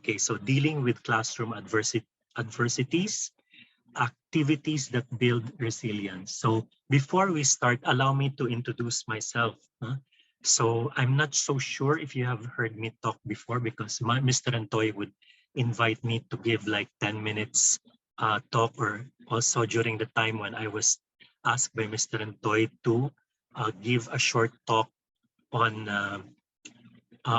Okay, so dealing with classroom adversities, activities that build resilience. So before we start, allow me to introduce myself. So I'm not so sure if you have heard me talk before, because Mr. Antoy would invite me to give like 10 minutes talk, or also during the time when I was asked by Mr. Antoy to give a short talk on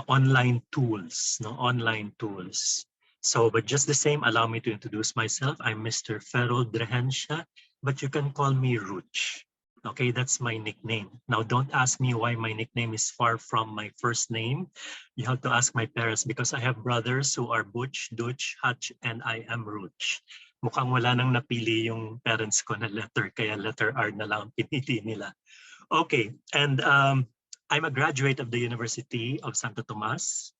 online tools, online tools. So, but just the same, allow me to introduce myself. I'm Mr. Regencia, but you can call me Rutch. Okay, that's my nickname. Now, don't ask me why my nickname is far from my first name. You have to ask my parents, because I have brothers who are Butch, Dutch, Hutch, and I am Rutch. Mukhang wala nang napili yung parents ko na letter, kaya letter R na lang pinili nila. Okay, and I'm a graduate of the University of Santo Tomas.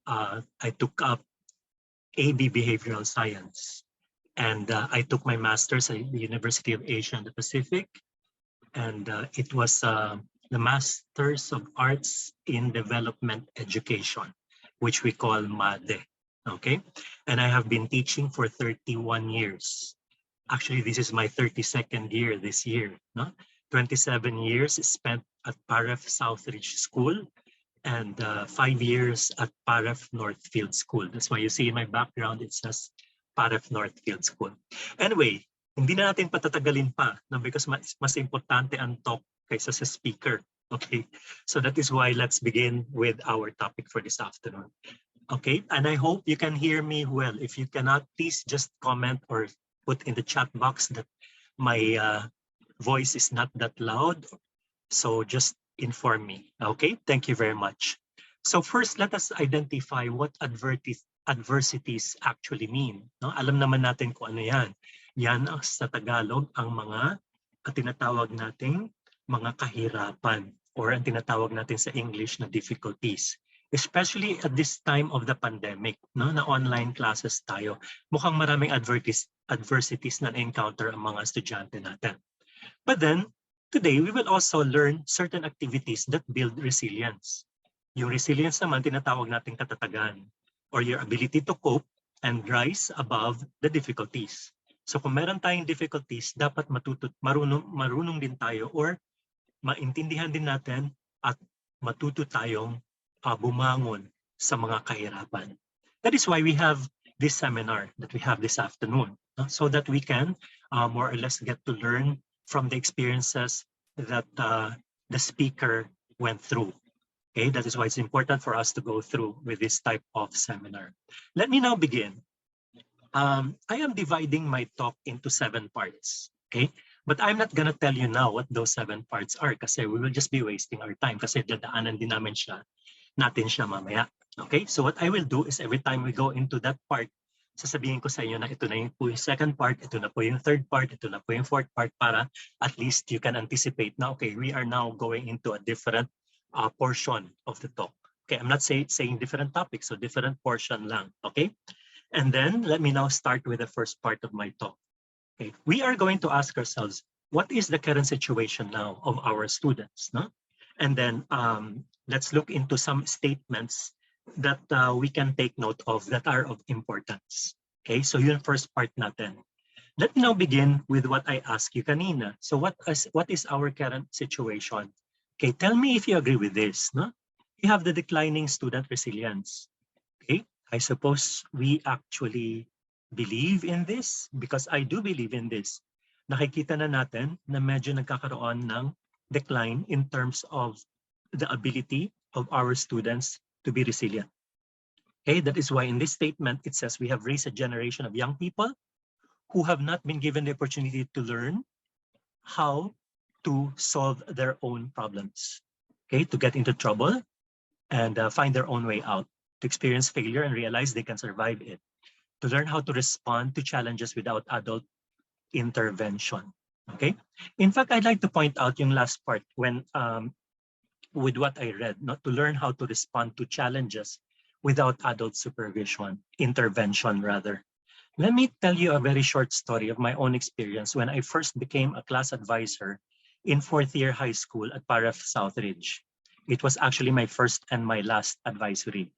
I took up AB Behavioral Science, and I took my master's at the University of Asia and the Pacific, and it was the Masters of Arts in Development Education, which we call MADE, okay? And I have been teaching for 31 years. Actually, this is my 32nd year this year, no? 27 years spent at PAREF Southridge School, and 5 years at PAREF Northfield School. That's why you see in my background, it says PAREF Northfield School. Anyway, hindi na natin patatagalin pa, no? Because mas importante ang talk kaysa sa speaker. Okay, so that is why let's begin with our topic for this afternoon. Okay, and I hope you can hear me well. If you cannot, please just comment or put in the chat box that my voice is not that loud. So just inform me. Okay, thank you very much. So first, let us identify what adversities actually mean. No? Alam naman natin kung ano yan. Yan sa Tagalog ang mga tinatawag nating mga kahirapan, or ang tinatawag natin sa English na difficulties. Especially at this time of the pandemic, no, na online classes tayo. Mukhang maraming adversities na encounter ang mga estudyante natin. But then, today, we will also learn certain activities that build resilience. Yung resilience naman, tinatawag nating katatagan, or your ability to cope and rise above the difficulties. So kung meron tayong difficulties, dapat marunong din tayo, or maintindihan din natin at matuto tayong bumangon sa mga kahirapan. That is why we have this seminar that we have this afternoon, so that we can more or less get to learn from the experiences that the speaker went through. Okay, that is why it's important for us to go through with this type of seminar. Let me now begin. I am dividing my talk into 7 parts. Okay, but I'm not gonna tell you now what those 7 parts are, kasi we will just be wasting our time, kasi dadaanan din natin siya mamaya. Okay, so what I will do is every time we go into that part, sasabihin ko sa inyo na ito na po yung second part, ito na po yung third part, ito na po yung fourth part, para at least you can anticipate na, okay, we are now going into a different portion of the talk. Okay, I'm not saying different topics, so different portion lang, okay? And then let me now start with the first part of my talk. Okay, we are going to ask ourselves, what is the current situation now of our students, no? And then let's look into some statements that we can take note of that are of importance. Okay, so yun first part natin. Let me now begin with what I asked you kanina. So what is our current situation? Okay, tell me if you agree with this, no? We have the declining student resilience. Okay, I suppose we actually believe in this, because I do believe in this. Nakikita na natin na medyo nagkakaroon ng decline in terms of the ability of our students to be resilient. Okay, that is why in this statement it says we have raised a generation of young people who have not been given the opportunity to learn how to solve their own problems. Okay, to get into trouble and find their own way out, to experience failure and realize they can survive it, to learn how to respond to challenges without adult intervention. Okay, in fact, I'd like to point out yung last part when with what I read, not to learn how to respond to challenges without adult supervision, intervention rather. Let me tell you a very short story of my own experience when I first became a class advisor in 4th year high school at PAREF Southridge. It was actually my first and my last advisory.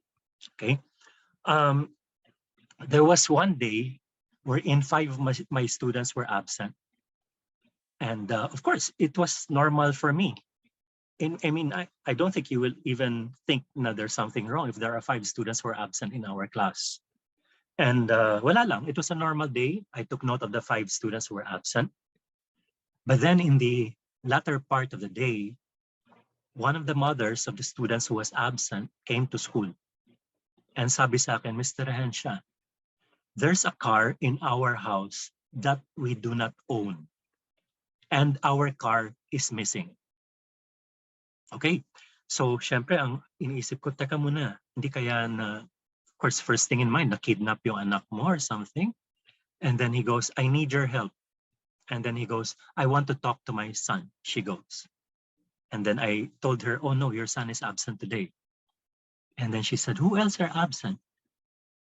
Okay. There was one day wherein five of my students were absent. And of course, it was normal for me. I don't think you will even think that there's something wrong if there are five students who are absent in our class. And wala lang, it was a normal day. I took note of the five students who were absent. But then in the latter part of the day, one of the mothers of the students who was absent came to school. And sabi sa akin, Mr. Regencia, there's a car in our house that we do not own. And our car is missing. Okay. So, syempre, ang iniisip ko, teka muna, hindi kaya na, of course, first thing in mind, na-kidnap yung anak mo or something. And then he goes, I need your help. And then he goes, I want to talk to my son. She goes. And then I told her, oh no, your son is absent today. And then she said, who else are absent?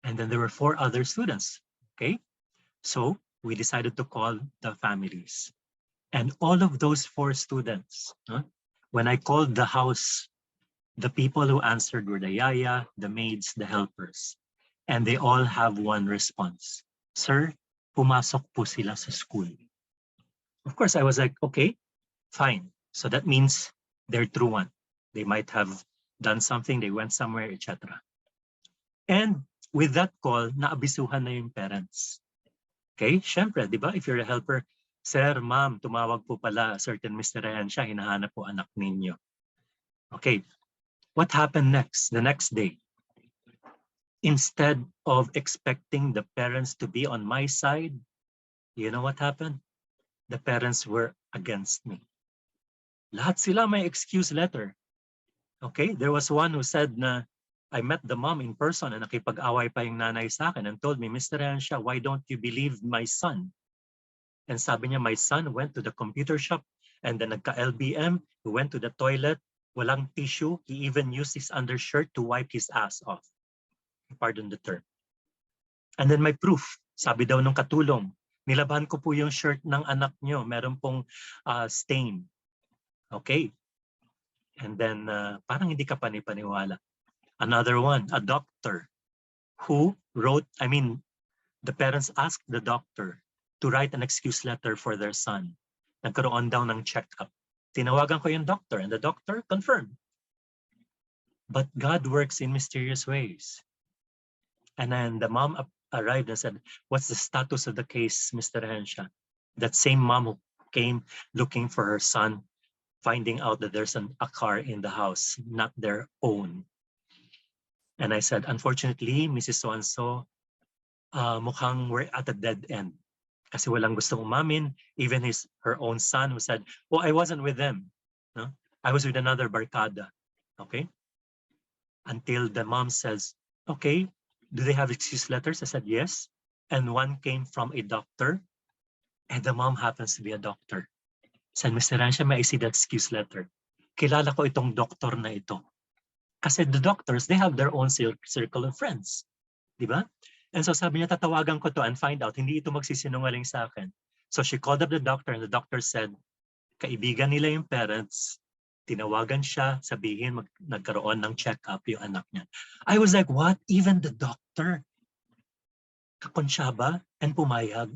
And then there were four other students. Okay. So we decided to call the families. And all of those four students, when I called the house, the people who answered were the yaya, the maids, the helpers. And they all have one response. Sir, pumasok po sila sa school. Of course, I was like, okay, fine. So that means they're true one. They might have done something, they went somewhere, etc. And with that call, naabisuhan na yung parents. Okay, syempre, di ba? If you're a helper, sir, ma'am, tumawag po pala certain Mr. Regencia, hinahanap po anak ninyo. Okay, what happened next? The next day, instead of expecting the parents to be on my side, you know what happened? The parents were against me. Lahat sila may excuse letter. Okay, there was one who said na, I met the mom in person and nakipag-away pa yung nanay sa akin and told me, Mr. Regencia, why don't you believe my son? And sabi niya, my son went to the computer shop and then nagka-LBM, he went to the toilet, walang tissue, he even used his undershirt to wipe his ass off. Pardon the term. And then may proof, sabi daw nung katulong, nilaban ko po yung shirt ng anak niyo, meron pong stain. Okay. And then parang hindi ka panipaniwala. Another one, a doctor who wrote, the parents asked the doctor to write an excuse letter for their son. Nagkaroon daw ng check-up. Tinawagan ko yung doctor and the doctor confirmed. But God works in mysterious ways. And then the mom arrived and said, what's the status of the case, Mr. Regencia? That same mom who came looking for her son, finding out that there's a car in the house, not their own. And I said, unfortunately, Mrs. So-and-so, mukhang we're at a dead end. Kasi walang gustong umamin, even her own son who said, oh, I wasn't with them. No? I was with another barkada. Okay? Until the mom says, okay, do they have excuse letters? I said, yes. And one came from a doctor. And the mom happens to be a doctor. Said, Mr. Regencia, may I see the excuse letter? Kilala ko itong doctor na ito. Kasi the doctors, they have their own circle of friends. Diba? And so sabi niya, tatawagan ko to and find out, hindi ito magsisinungaling sa akin. So she called up the doctor and the doctor said, kaibigan nila yung parents, tinawagan siya, sabihin nagkaroon ng check-up yung anak niya. I was like, what? Even the doctor? Kakonsya ba? And pumayag?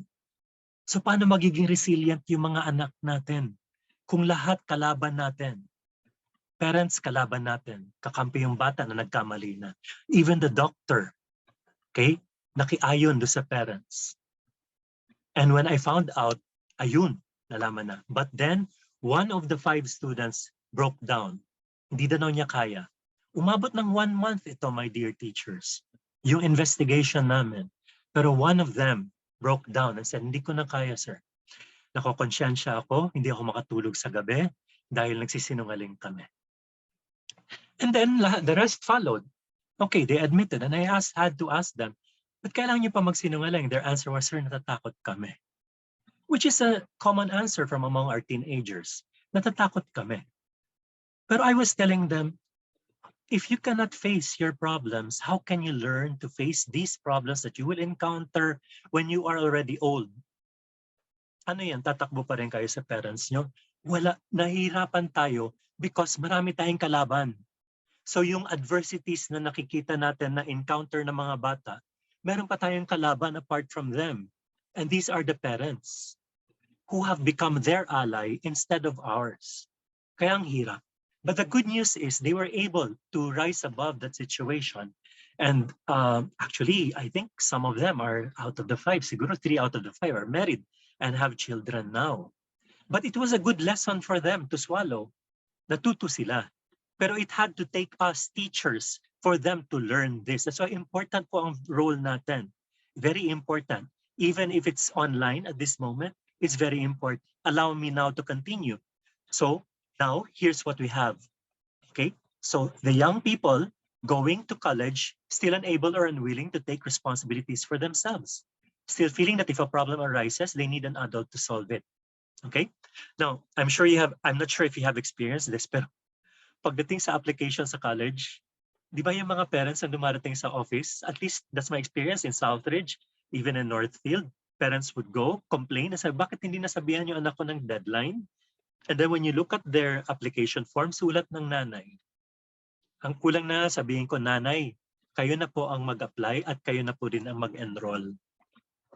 So paano magiging resilient yung mga anak natin? Kung lahat kalaban natin, parents kalaban natin, kakampi yung bata na nagkamali na. Even the doctor, okay, nakiayon do sa parents. And when I found out, ayun, nalaman na. But then, one of the five students broke down. Hindi daw niya kaya. Umabot ng 1 month ito, my dear teachers, yung investigation namin. Pero one of them broke down and said, hindi ko na kaya, sir. Nakokonsyensya ako, hindi ako makatulog sa gabi dahil nagsisinungaling kami. And then the rest followed. Okay, they admitted and I had to ask them, but kailangan niyo pa magsinungaling? Their answer was, sir, natatakot kami. Which is a common answer from among our teenagers. Natatakot kami. Pero I was telling them, if you cannot face your problems, how can you learn to face these problems that you will encounter when you are already old? Ano yan? Tatakbo pa rin kayo sa parents nyo? Wala. Nahihirapan tayo because marami tayong kalaban. So yung adversities na nakikita natin na encounter ng mga bata, meron pa tayong kalaban apart from them. And these are the parents who have become their ally instead of ours. Kaya ang hirap. But the good news is they were able to rise above that situation. And actually, I think some of them are out of the 5, siguro 3 out of the 5 are married and have children now. But it was a good lesson for them to swallow. Natuto sila. Pero it had to take us teachers for them to learn this. That's why important po ang role natin. Very important. Even if it's online at this moment, it's very important. Allow me now to continue. So now here's what we have. Okay, so the young people going to college, still unable or unwilling to take responsibilities for themselves. Still feeling that if a problem arises, they need an adult to solve it. Okay, now I'm not sure if you have experienced this, pero pagdating sa application sa college, di ba yung mga parents na dumarating sa office, at least that's my experience in Southridge, even in Northfield, parents would go, complain, na sabi, bakit hindi nasabihan yung anak ko ng deadline? And then when you look at their application form, sulat ng nanay. Ang kulang na sabihin ko, nanay, kayo na po ang mag-apply at kayo na po din ang mag-enroll.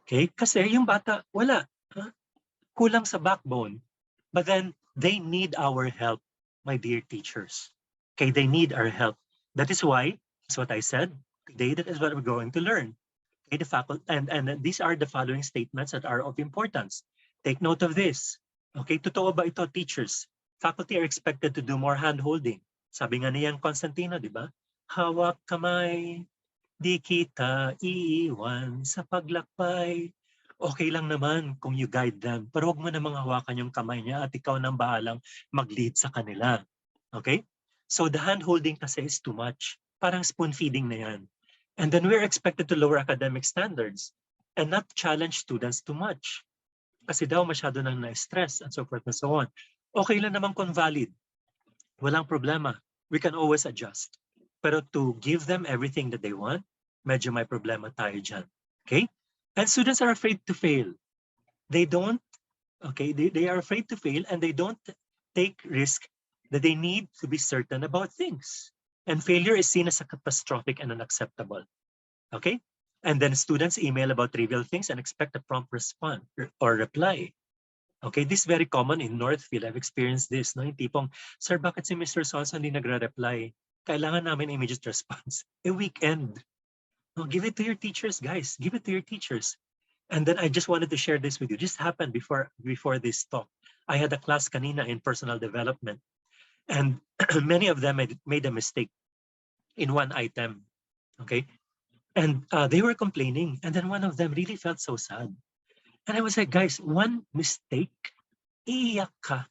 Okay? Kasi yung bata, wala. Huh? Kulang sa backbone. But then, they need our help, my dear teachers. Okay, they need our help. That is why, that's what I said, today that is what we're going to learn. Okay, the faculty, and these are the following statements that are of importance. Take note of this. Okay, totoo ba ito, teachers? Faculty are expected to do more hand-holding. Sabi nga niyang Constantino, di ba? Hawak kamay, di kita iiwan sa paglakbay. Okay lang naman kung you guide them, pero huwag mo namang hawakan yung kamay niya at ikaw nang bahalang mag-lead sa kanila. Okay? So the hand-holding kasi is too much. Parang spoon-feeding na yan. And then we're expected to lower academic standards and not challenge students too much. Kasi daw masyado nang na-stress and so forth and so on. Okay lang naman kung valid. Walang problema. We can always adjust. Pero to give them everything that they want, medyo may problema tayo dyan. Okay? And students are afraid to fail. They don't, okay, they are afraid to fail and they don't take risk that they need to be certain about things. And failure is seen as a catastrophic and unacceptable. Okay? And then students email about trivial things and expect a prompt response or reply. Okay, this is very common in Northfield. I've experienced this. No? Yung tipong, sir, bakit si Mr. Sonson hindi nagre-reply? Kailangan namin immediate response. A weekend. No, give it to your teachers, guys. Give it to your teachers. And then I just wanted to share this with you. Just happened before this talk. I had a class kanina in personal development. And many of them made a mistake in one item. Okay? And they were complaining. And then one of them really felt so sad. And I was like, guys, one mistake, iiyak ka.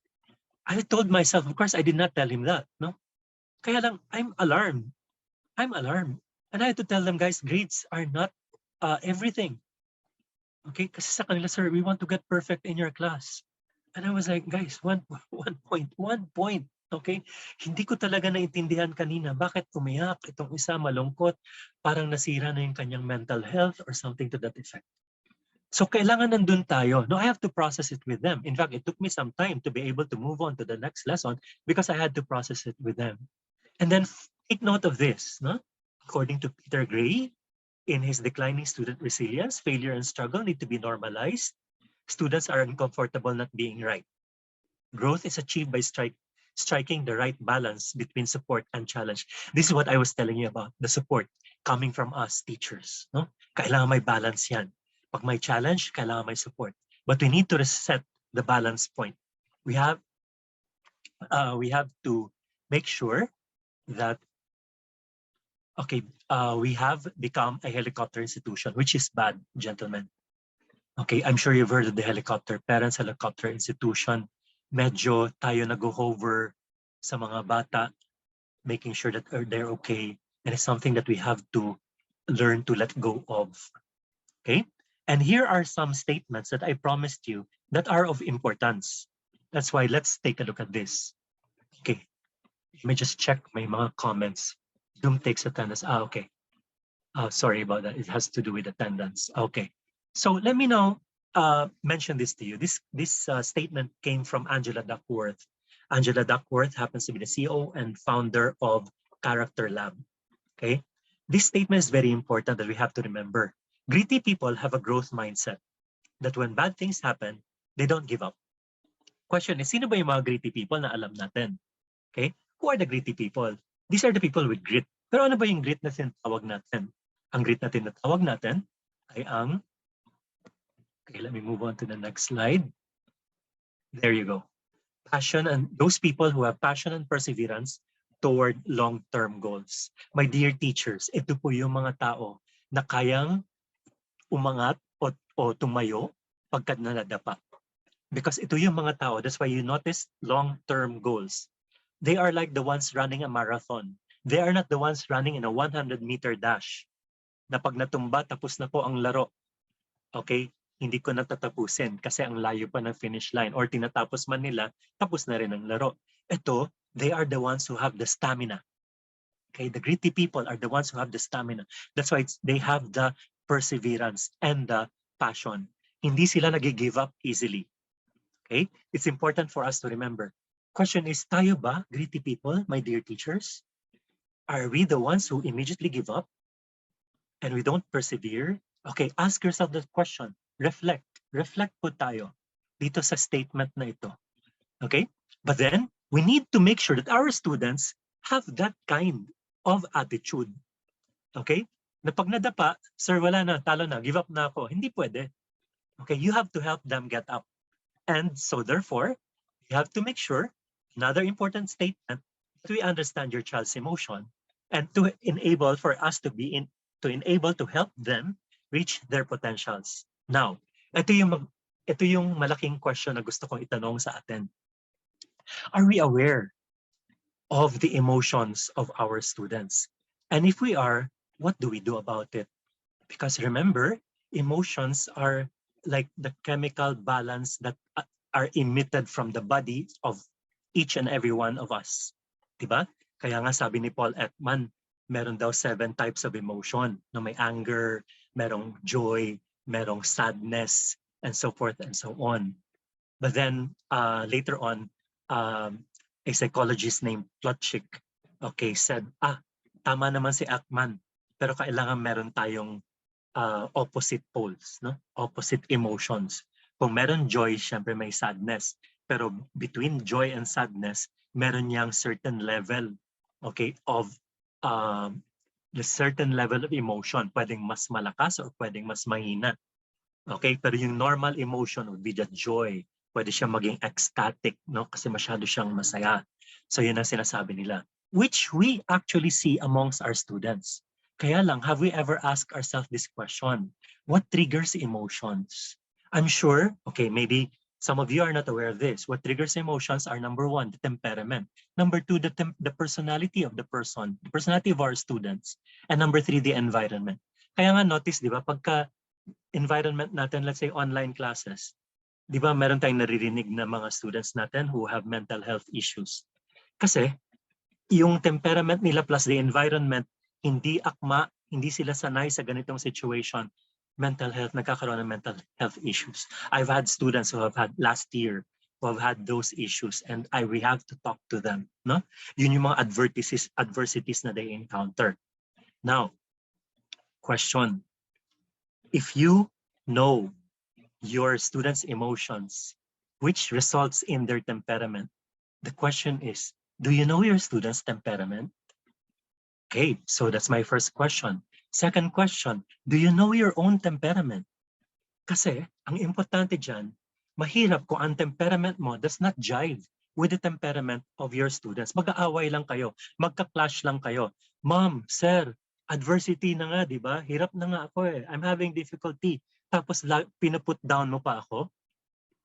I told myself, of course, I did not tell him that, no? Kaya lang, I'm alarmed. I'm alarmed. And I had to tell them, guys, grades are not everything. Okay? Kasi sa kanila, sir, we want to get perfect in your class. And I was like, guys, one point. Okay? Hindi ko talaga naintindihan kanina. Bakit umiyak itong isa, malungkot, parang nasira na yung kanyang mental health or something to that effect. So kailangan nandun tayo. No, I have to process it with them. In fact, it took me some time to be able to move on to the next lesson because I had to process it with them. And then take note of this. No? According to Peter Gray, in his Declining Student Resilience, failure and struggle need to be normalized. Students are uncomfortable not being right. Growth is achieved by striking the right balance between support and challenge. This is what I was telling you about, the support coming from us teachers. No? Kailangan may balance yan. Pag may challenge, kailangan may support. But we need to reset the balance point. We have to make sure that, okay, we have become a helicopter institution, which is bad, gentlemen. Okay, I'm sure you've heard of the helicopter, parents helicopter institution. Medyo tayo nag-hover sa mga bata, making sure that they're okay. And it's something that we have to learn to let go of. Okay? And here are some statements that I promised you that are of importance. That's why let's take a look at this. Okay. Let me just check my mga comments. Zoom takes attendance. Okay. Sorry about that. It has to do with attendance. Okay. So let me now mention this to you. This statement came from Angela Duckworth. Angela Duckworth happens to be the CEO and founder of Character Lab. Okay. This statement is very important that we have to remember. Gritty people have a growth mindset that when bad things happen, they don't give up. Question is, sino ba yung mga gritty people na alam natin? Okay? Who are the gritty people? These are the people with grit. Pero ano ba yung grit na tinatawag natin? Ang grit na tinatawag natin ay ang, okay, let me move on to the next slide. There you go. Passion, and those people who have passion and perseverance toward long-term goals. My dear teachers, ito po yung mga tao na kayang umangat o tumayo pagkat nadapa. Because ito yung mga tao, that's why you notice long-term goals. They are like the ones running a marathon. They are not the ones running in a 100-meter dash. Na pag natumba, tapos na po ang laro. Okay? Hindi ko natatapusin kasi ang layo pa ng finish line or tinatapos man nila, tapos na rin ang laro. Ito, they are the ones who have the stamina. Okay? The gritty people are the ones who have the stamina. That's why they have the perseverance and the passion. Hindi sila nag-give up easily. Okay? It's important for us to remember. Question is, tayo ba, gritty people, my dear teachers? Are we the ones who immediately give up and we don't persevere? Okay, ask yourself that question. Reflect. Reflect po tayo dito sa statement na ito. Okay? But then, we need to make sure that our students have that kind of attitude. Okay? Na pag nadapa, sir, wala na, talo na, give up na ako. Hindi pwede. Okay, you have to help them get up. And so therefore, you have to make sure, another important statement, that we understand your child's emotion and to enable for us to enable to help them reach their potentials. Now, ito yung malaking question na gusto kong itanong sa atin. Are we aware of the emotions of our students? And if we are, what do we do about it? Because remember, emotions are like the chemical balance that are emitted from the body of each and every one of us. Diba? Kaya nga sabi ni Paul Ekman, meron daw 7 types of emotion. No, may anger, merong joy, merong sadness, and so forth and so on. But then later on, a psychologist named Rutch, okay, said, tama naman si Ekman, pero kailangan meron tayong opposite poles, no? Opposite emotions. Kung meron joy, syempre may sadness. Pero between joy and sadness, meron niyang certain level, okay, of the certain level of emotion. Pwedeng mas malakas or pwedeng mas mahina. Okay, pero yung normal emotion would be the joy. Pwede siya maging ecstatic, no? Kasi masyado siyang masaya. So yun ang sinasabi nila. Which we actually see amongst our students. Kaya lang, have we ever asked ourselves this question? What triggers emotions? I'm sure, okay, maybe some of you are not aware of this. What triggers emotions are number 1, the temperament. Number 2, the personality of the person, the personality of our students. And number 3, the environment. Kaya nga notice, di ba, pagka environment natin, let's say online classes, di ba meron tayong naririnig na mga students natin who have mental health issues. Kasi yung temperament nila plus the environment, hindi akma, hindi sila sanay sa ganitong situation. Mental health, nagkakaroon ng mental health issues. I've had students who have had last year who have had those issues and we have to talk to them. No? Yun yung mga adversities na they encounter. Now, question. If you know your students' emotions, which results in their temperament, the question is, do you know your students' temperament? Okay, so that's my first question. Second question, do you know your own temperament? Kasi ang importante dyan, mahirap kung ang temperament mo does not jive with the temperament of your students. Mag-aaway lang kayo, magka-clash lang kayo. Mom, sir, adversity na nga, di ba? Hirap na nga ako eh. I'm having difficulty. Tapos pinaput down mo pa ako?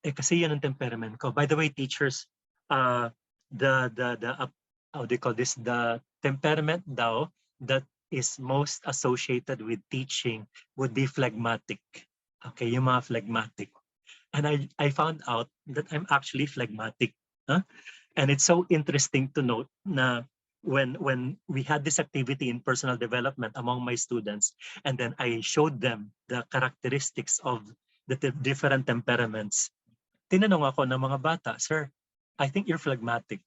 Eh kasi yan ang temperament ko. By the way, teachers, how do you call this? The temperament daw that is most associated with teaching would be phlegmatic. Okay, yung mga phlegmatic. And I found out that I'm actually phlegmatic. Huh? And it's so interesting to note na when we had this activity in personal development among my students, and then I showed them the characteristics of the different temperaments, tinanong ako ng mga bata, sir, I think you're phlegmatic.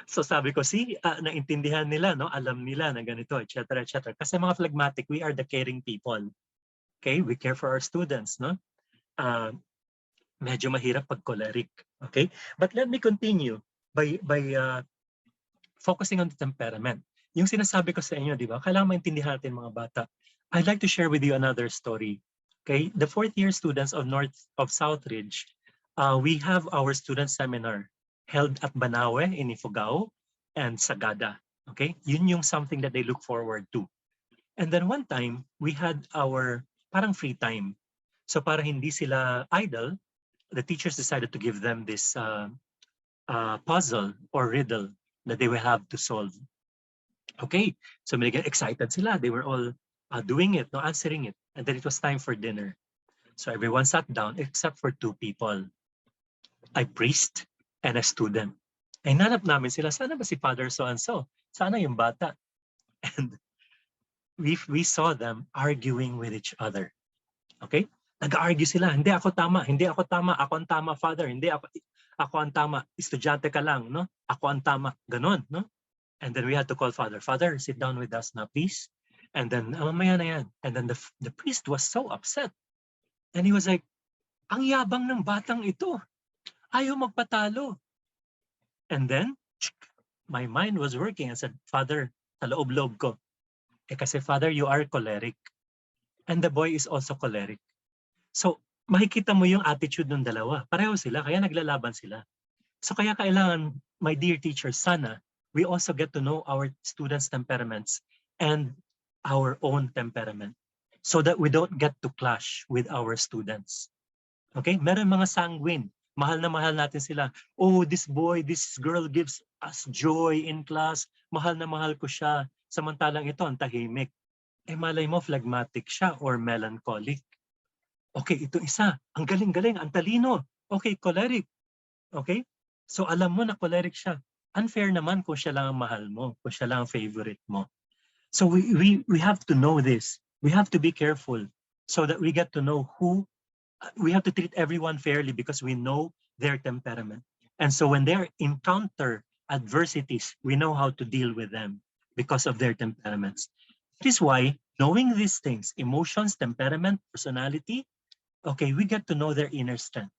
So sabi ko, see, naintindihan nila, no? Alam nila na ganito, etc., etc. Kasi mga phlegmatic, we are the caring people. Okay? We care for our students, no? Medyo mahirap pag choleric. Okay? But let me continue by focusing on the temperament. Yung sinasabi ko sa inyo, di ba? Kailangan maintindihan natin mga bata. I'd like to share with you another story. Okay? The fourth year students of Southridge, we have our student seminar held at Banawe in Ifugao and Sagada. Okay? Yun yung something that they look forward to. And then one time, we had our parang free time. So para hindi sila idle, the teachers decided to give them this puzzle or riddle that they will have to solve. Okay, so excited sila. They were all doing it, no, answering it. And then it was time for dinner. So everyone sat down except for two people, a priest and a student. Ay nanap namin sila, sana ba si Father so-and-so? Sana yung bata. And we saw them arguing with each other. Okay? Nag-argue sila, hindi ako tama, ako ang tama, Father, hindi ako ang tama, estudyante ka lang, no? Ako ang tama, ganon, no? And then we had to call Father, Father, sit down with us now, please. And then, mamaya na yan. And then the priest was so upset. And he was like, ang yabang ng batang ito. Ayaw magpatalo. And then, my mind was working. I said, Father, sa loob-loob ko. Kasi Father, you are choleric. And the boy is also choleric. So, makikita mo yung attitude ng dalawa. Pareho sila, kaya naglalaban sila. So, kaya kailangan, my dear teacher, sana, we also get to know our students' temperaments and our own temperament so that we don't get to clash with our students. Okay? Meron mga sanguine. Mahal na mahal natin sila. Oh, this boy, this girl gives us joy in class. Mahal na mahal ko siya. Samantalang ito, ang tahimik. Eh, malay mo, phlegmatic siya or melancholic. Okay, ito isa. Ang galing-galing, ang talino. Okay, choleric. Okay? So, alam mo na choleric siya. Unfair naman kung siya lang ang mahal mo, kung siya lang ang favorite mo. So we have to know this. We have to be careful so that we get to know who, we have to treat everyone fairly because we know their temperament. And so when they encounter adversities, we know how to deal with them because of their temperaments. That is why knowing these things, emotions, temperament, personality, okay, we get to know their inner strength.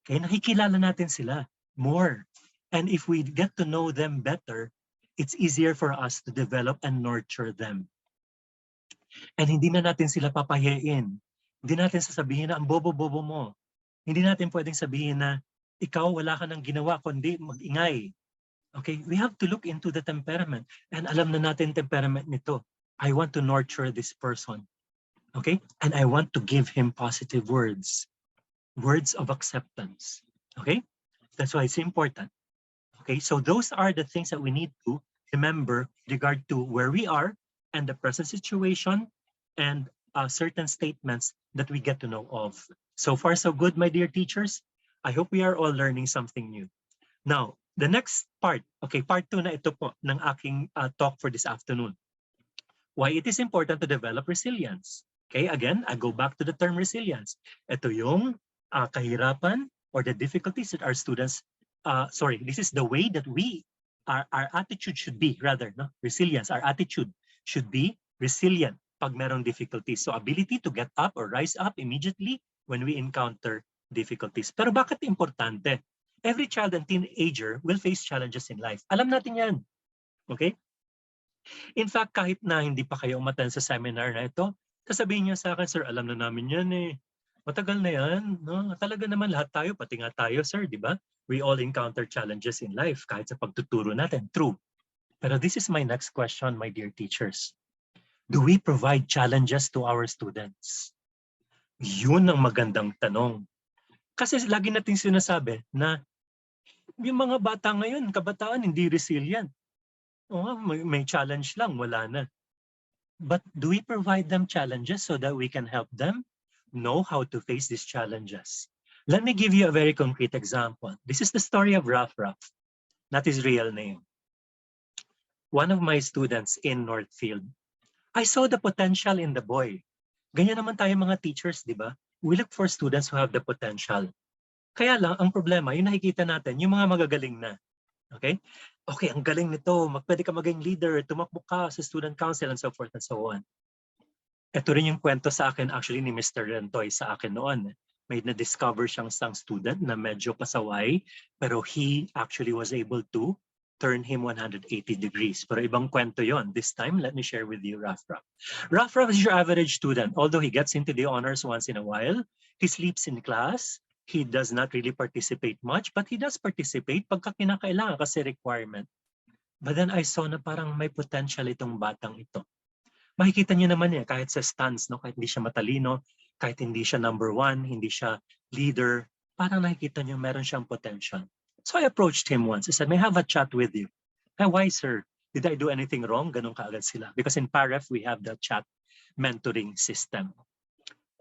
Okay, nakikilala natin sila more. And if we get to know them better, it's easier for us to develop and nurture them. And hindi na natin sila papahiyain. Hindi natin sasabihin na ang bobo-bobo mo. Hindi natin pwedeng sabihin na ikaw wala ka nang ginawa kundi mag-ingay. Okay, we have to look into the temperament. And alam na natin temperament nito. I want to nurture this person. Okay, and I want to give him positive words. Words of acceptance. Okay, that's why it's important. Okay, so those are the things that we need to remember with regard to where we are and the present situation and certain statements that we get to know of. So far, so good, my dear teachers. I hope we are all learning something new. Now, the next part, okay, part 2 na ito po ng aking talk for this afternoon. Why it is important to develop resilience. Okay, again, I go back to the term resilience. Ito yung kahirapan or the difficulties that our students this is the way that our attitude should be, rather, no? Resilience, our attitude should be resilient pag merong difficulties. So ability to get up or rise up immediately when we encounter difficulties. Pero bakit importante? Every child and teenager will face challenges in life. Alam natin yan. Okay? In fact, kahit na hindi pa kayo umattend sa seminar na ito, sasabihin niyo sa akin, sir, alam na namin yan eh. Matagal na yan. No? Talaga naman lahat tayo, pati nga tayo, sir, di ba? We all encounter challenges in life kahit sa pagtuturo natin. True. Pero this is my next question, my dear teachers. Do we provide challenges to our students? Yun ang magandang tanong. Kasi lagi nating sinasabi na yung mga bata ngayon, kabataan, hindi resilient. May challenge lang, wala na. But do we provide them challenges so that we can help them know how to face these challenges? Let me give you a very concrete example. This is the story of Rutch, not his real name. One of my students in Northfield, I saw the potential in the boy. Ganyan naman tayo mga teachers, di ba? We look for students who have the potential. Kaya lang, ang problema, yung nakikita natin, yung mga magagaling na. Okay? Okay, ang galing nito. Pwede ka maging leader, tumakbo ka sa student council and so forth and so on. Ito rin yung kwento sa akin actually ni Mr. Rentoy sa akin noon. May na-discover siyang isang student na medyo pasaway, pero he actually was able to turn him 180 degrees. Pero ibang kwento yon. This time, let me share with you Raf. Raf is your average student. Although he gets into the honors once in a while, he sleeps in class, he does not really participate much, but he does participate pagka kinakailangan kasi requirement. But then I saw na parang may potential itong batang ito. Makikita niyo naman eh, kahit sa stunts, no? Kahit hindi siya matalino, kahit hindi siya number one, hindi siya leader, parang nakikita niyo meron siyang potential. So I approached him once. I said, may I have a chat with you? Why, sir? Did I do anything wrong? Ganun kaagad sila. Because in PAREF, we have the chat mentoring system.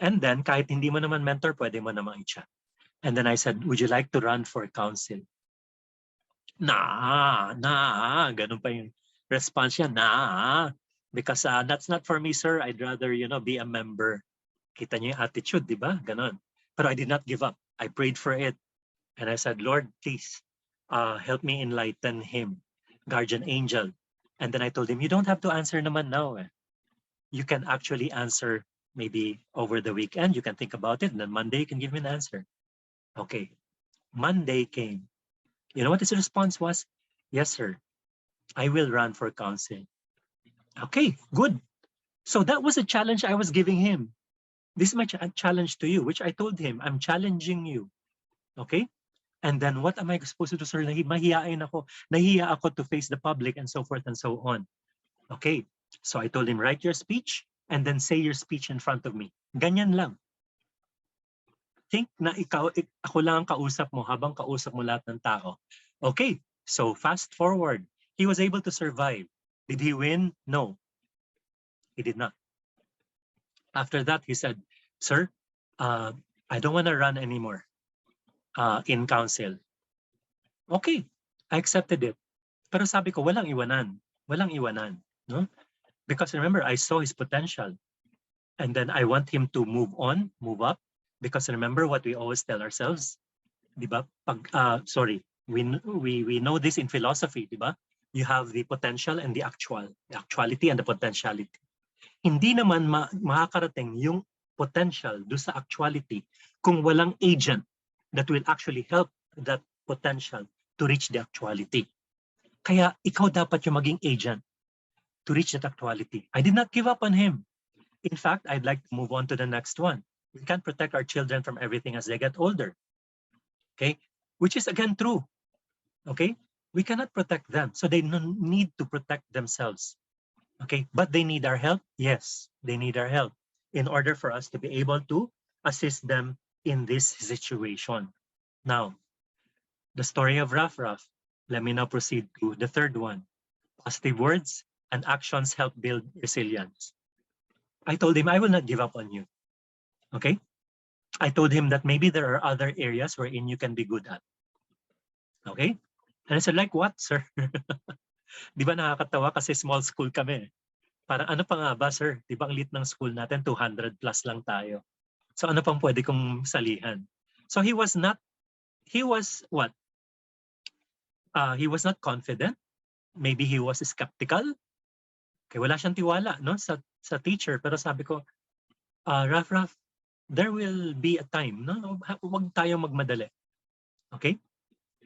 And then, kahit hindi mo naman mentor, pwede mo naman i-chat. And then I said, would you like to run for council? Ganun pa yung response niya, because that's not for me, sir. I'd rather, be a member. Kita niyo yung attitude, di ba? Ganon. Pero I did not give up. I prayed for it. And I said, Lord, please help me enlighten him, guardian angel. And then I told him, you don't have to answer naman now. You can actually answer maybe over the weekend. You can think about it. And then Monday, you can give me an answer. Okay. Monday came. You know what his response was? Yes, sir. I will run for council. Okay, good. So that was a challenge I was giving him. This is my challenge to you, which I told him, I'm challenging you. Okay? And then what am I supposed to do, sir? Nahihiya ako to face the public and so forth and so on. Okay. So I told him, write your speech and then say your speech in front of me. Ganyan lang. Think na ako lang ang kausap mo habang kausap mo lahat ng tao. Okay. So fast forward. He was able to survive. Did he win? No. He did not. After that, he said, sir, I don't want to run anymore in council. Okay, I accepted it. Pero sabi ko, walang iwanan. Walang iwanan. No? Because remember, I saw his potential. And then I want him to move on, move up. Because remember what we always tell ourselves. Diba? We know this in philosophy, diba? You have the potential and the actuality and the potentiality. Hindi naman makakarating yung potential do sa actuality kung walang agent that will actually help that potential to reach the actuality. Kaya ikaw dapat yung maging agent to reach that actuality. I did not give up on him. In fact, I'd like to move on to the next one. We can't protect our children from everything as they get older. Okay? Which is again true. Okay? We cannot protect them. So they need to protect themselves. Okay? But they need our help? Yes, they need our help in order for us to be able to assist them in this situation. Now, the story of Raf. Let me now proceed to the third one. Positive words and actions help build resilience. I told him, I will not give up on you. Okay? I told him that maybe there are other areas wherein you can be good at. Okay? And I said, like what, sir? Di ba nakakatawa kasi small school kami. Parang ano pa nga ba, sir? Di ba ang lit ng school natin, 200 plus lang tayo. So ano pang pwede kong salihan? So he was what? He was not confident. Maybe he was skeptical. Okay, wala siyang tiwala no sa teacher, pero sabi ko, Raf, there will be a time, no? Huwag tayong magmadali. Okay?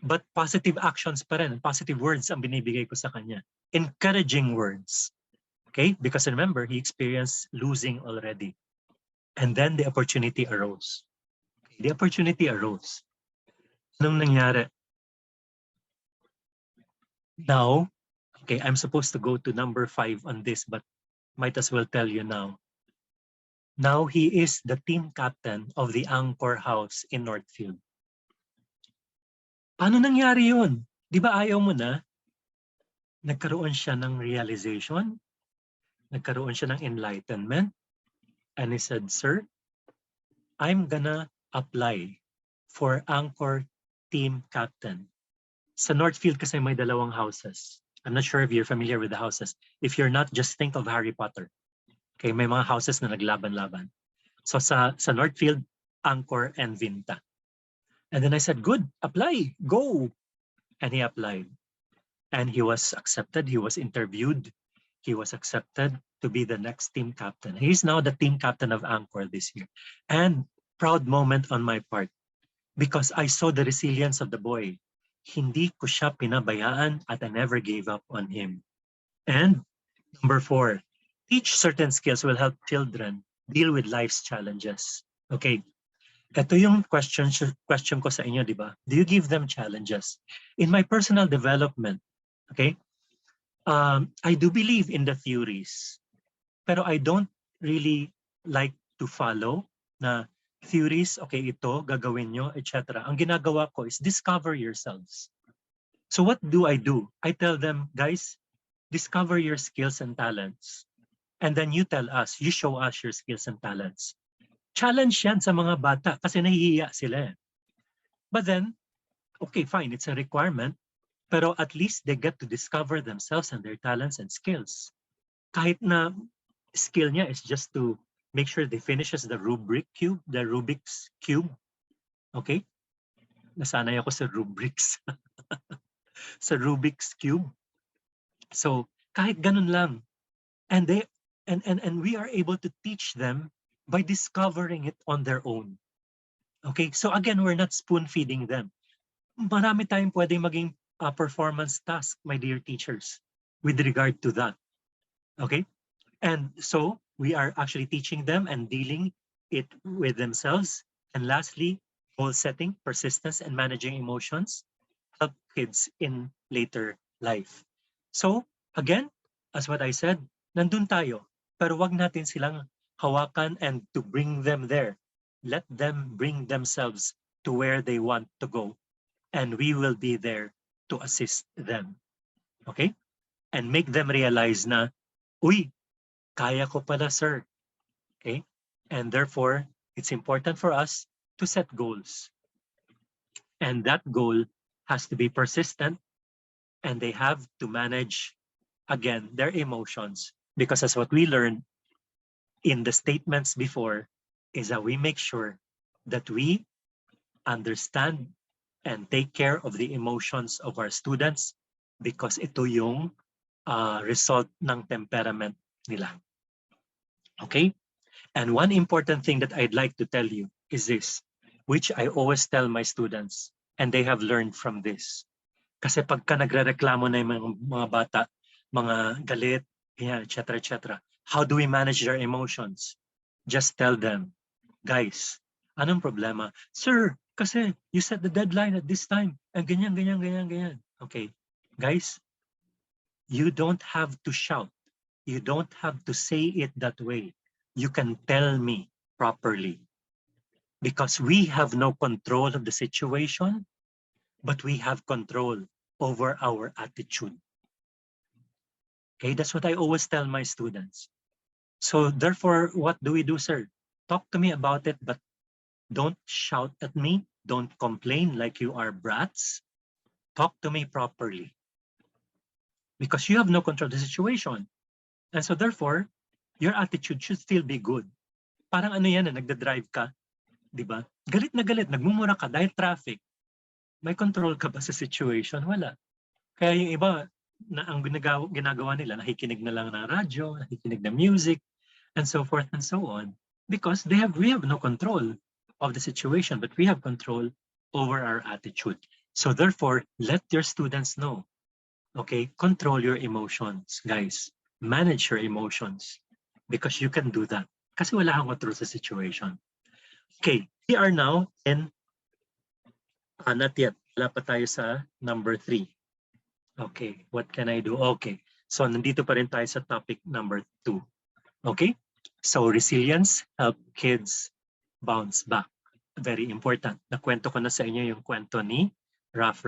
But positive actions pa rin, positive words ang binibigay ko sa kanya. Encouraging words. Okay? Because remember, he experienced losing already. And then the opportunity arose. The opportunity arose. Anong nangyari? Now, okay, I'm supposed to go to number 5 on this, but might as well tell you now. Now he is the team captain of the Angkor House in Northfield. Paano nangyari yun? Di ba ayaw mo na? Nagkaroon siya ng realization. Nagkaroon siya ng enlightenment. And he said, sir, I'm gonna apply for Angkor team captain. Sa Northfield kasi may dalawang houses. I'm not sure if you're familiar with the houses. If you're not, just think of Harry Potter. Okay, may mga houses na naglaban-laban. So sa Northfield, Angkor and Vinta. And then I said, good, apply, go. And he applied. And he was accepted, he was interviewed, he was accepted to be the next team captain. He's now the team captain of Angkor this year. And proud moment on my part because I saw the resilience of the boy. Hindi ko siya pinabayaan at I never gave up on him. And number 4, teach certain skills will help children deal with life's challenges. Okay, ito yung question ko sa inyo, di ba? Do you give them challenges? In my personal development, okay, I do believe in the theories, pero I don't really like to follow na theories, okay, ito, gagawin nyo, etc. Ang ginagawa ko is discover yourselves. So what do? I tell them, guys, discover your skills and talents. And then you tell us, you show us your skills and talents. Challenge yan sa mga bata kasi nahihiya sila. But then, okay, fine, it's a requirement, pero at least they get to discover themselves and their talents and skills. Kahit na skill niya is just to make sure they finishes the Rubik's Cube. Okay? Nasanay ako sa rubrics. Sa Rubik's Cube. So, kahit ganun lang. And we are able to teach them by discovering it on their own. Okay? So again, we're not spoon-feeding them. Marami tayong pwedeng maging performance task, my dear teachers, with regard to that. Okay? And so we are actually teaching them and dealing it with themselves. And lastly, goal setting, persistence, and managing emotions help kids in later life. So again, as what I said, nandun tayo. Pero wag natin silang hawakan and to bring them there. Let them bring themselves to where they want to go. And we will be there to assist them. Okay? And make them realize na, uy, kaya ko pala, sir. Okay? And therefore, it's important for us to set goals. And that goal has to be persistent and they have to manage, again, their emotions. Because as what we learned in the statements before is that we make sure that we understand and take care of the emotions of our students because ito yung result ng temperament nila. Okay? And one important thing that I'd like to tell you is this, which I always tell my students, and they have learned from this. Kasi pagka nagre-reklamo na yung mga bata, mga galit, etc., etc., how do we manage their emotions? Just tell them, guys, anong problema? Sir, kasi you set the deadline at this time, and ganyan, ganyan, ganyan, ganyan. Okay, guys, you don't have to shout. You don't have to say it that way. You can tell me properly. Because we have no control of the situation, but we have control over our attitude. Okay, that's what I always tell my students. So therefore, what do we do, sir? Talk to me about it, but don't shout at me. Don't complain like you are brats. Talk to me properly. Because you have no control of the situation. And so therefore, your attitude should still be good. Parang ano yan, nagda-drive ka, di ba? Galit na galit, nagmumura ka dahil traffic. May control ka ba sa situation? Wala. Kaya yung iba, na ang ginagawa nila, nakikinig na lang ng radyo, nakikinig ng music, and so forth and so on. Because we have no control of the situation, but we have control over our attitude. So therefore, let your students know, okay, control your emotions, guys. Manage your emotions because you can do that. Kasi wala kang control sa situation. Okay, we are now in, not yet, wala pa tayo sa number 3. Okay, what can I do? Okay, so nandito pa rin tayo sa topic number 2. Okay, so resilience help kids bounce back. Very important. Nakwento ko na sa inyo yung kwento ni Raf.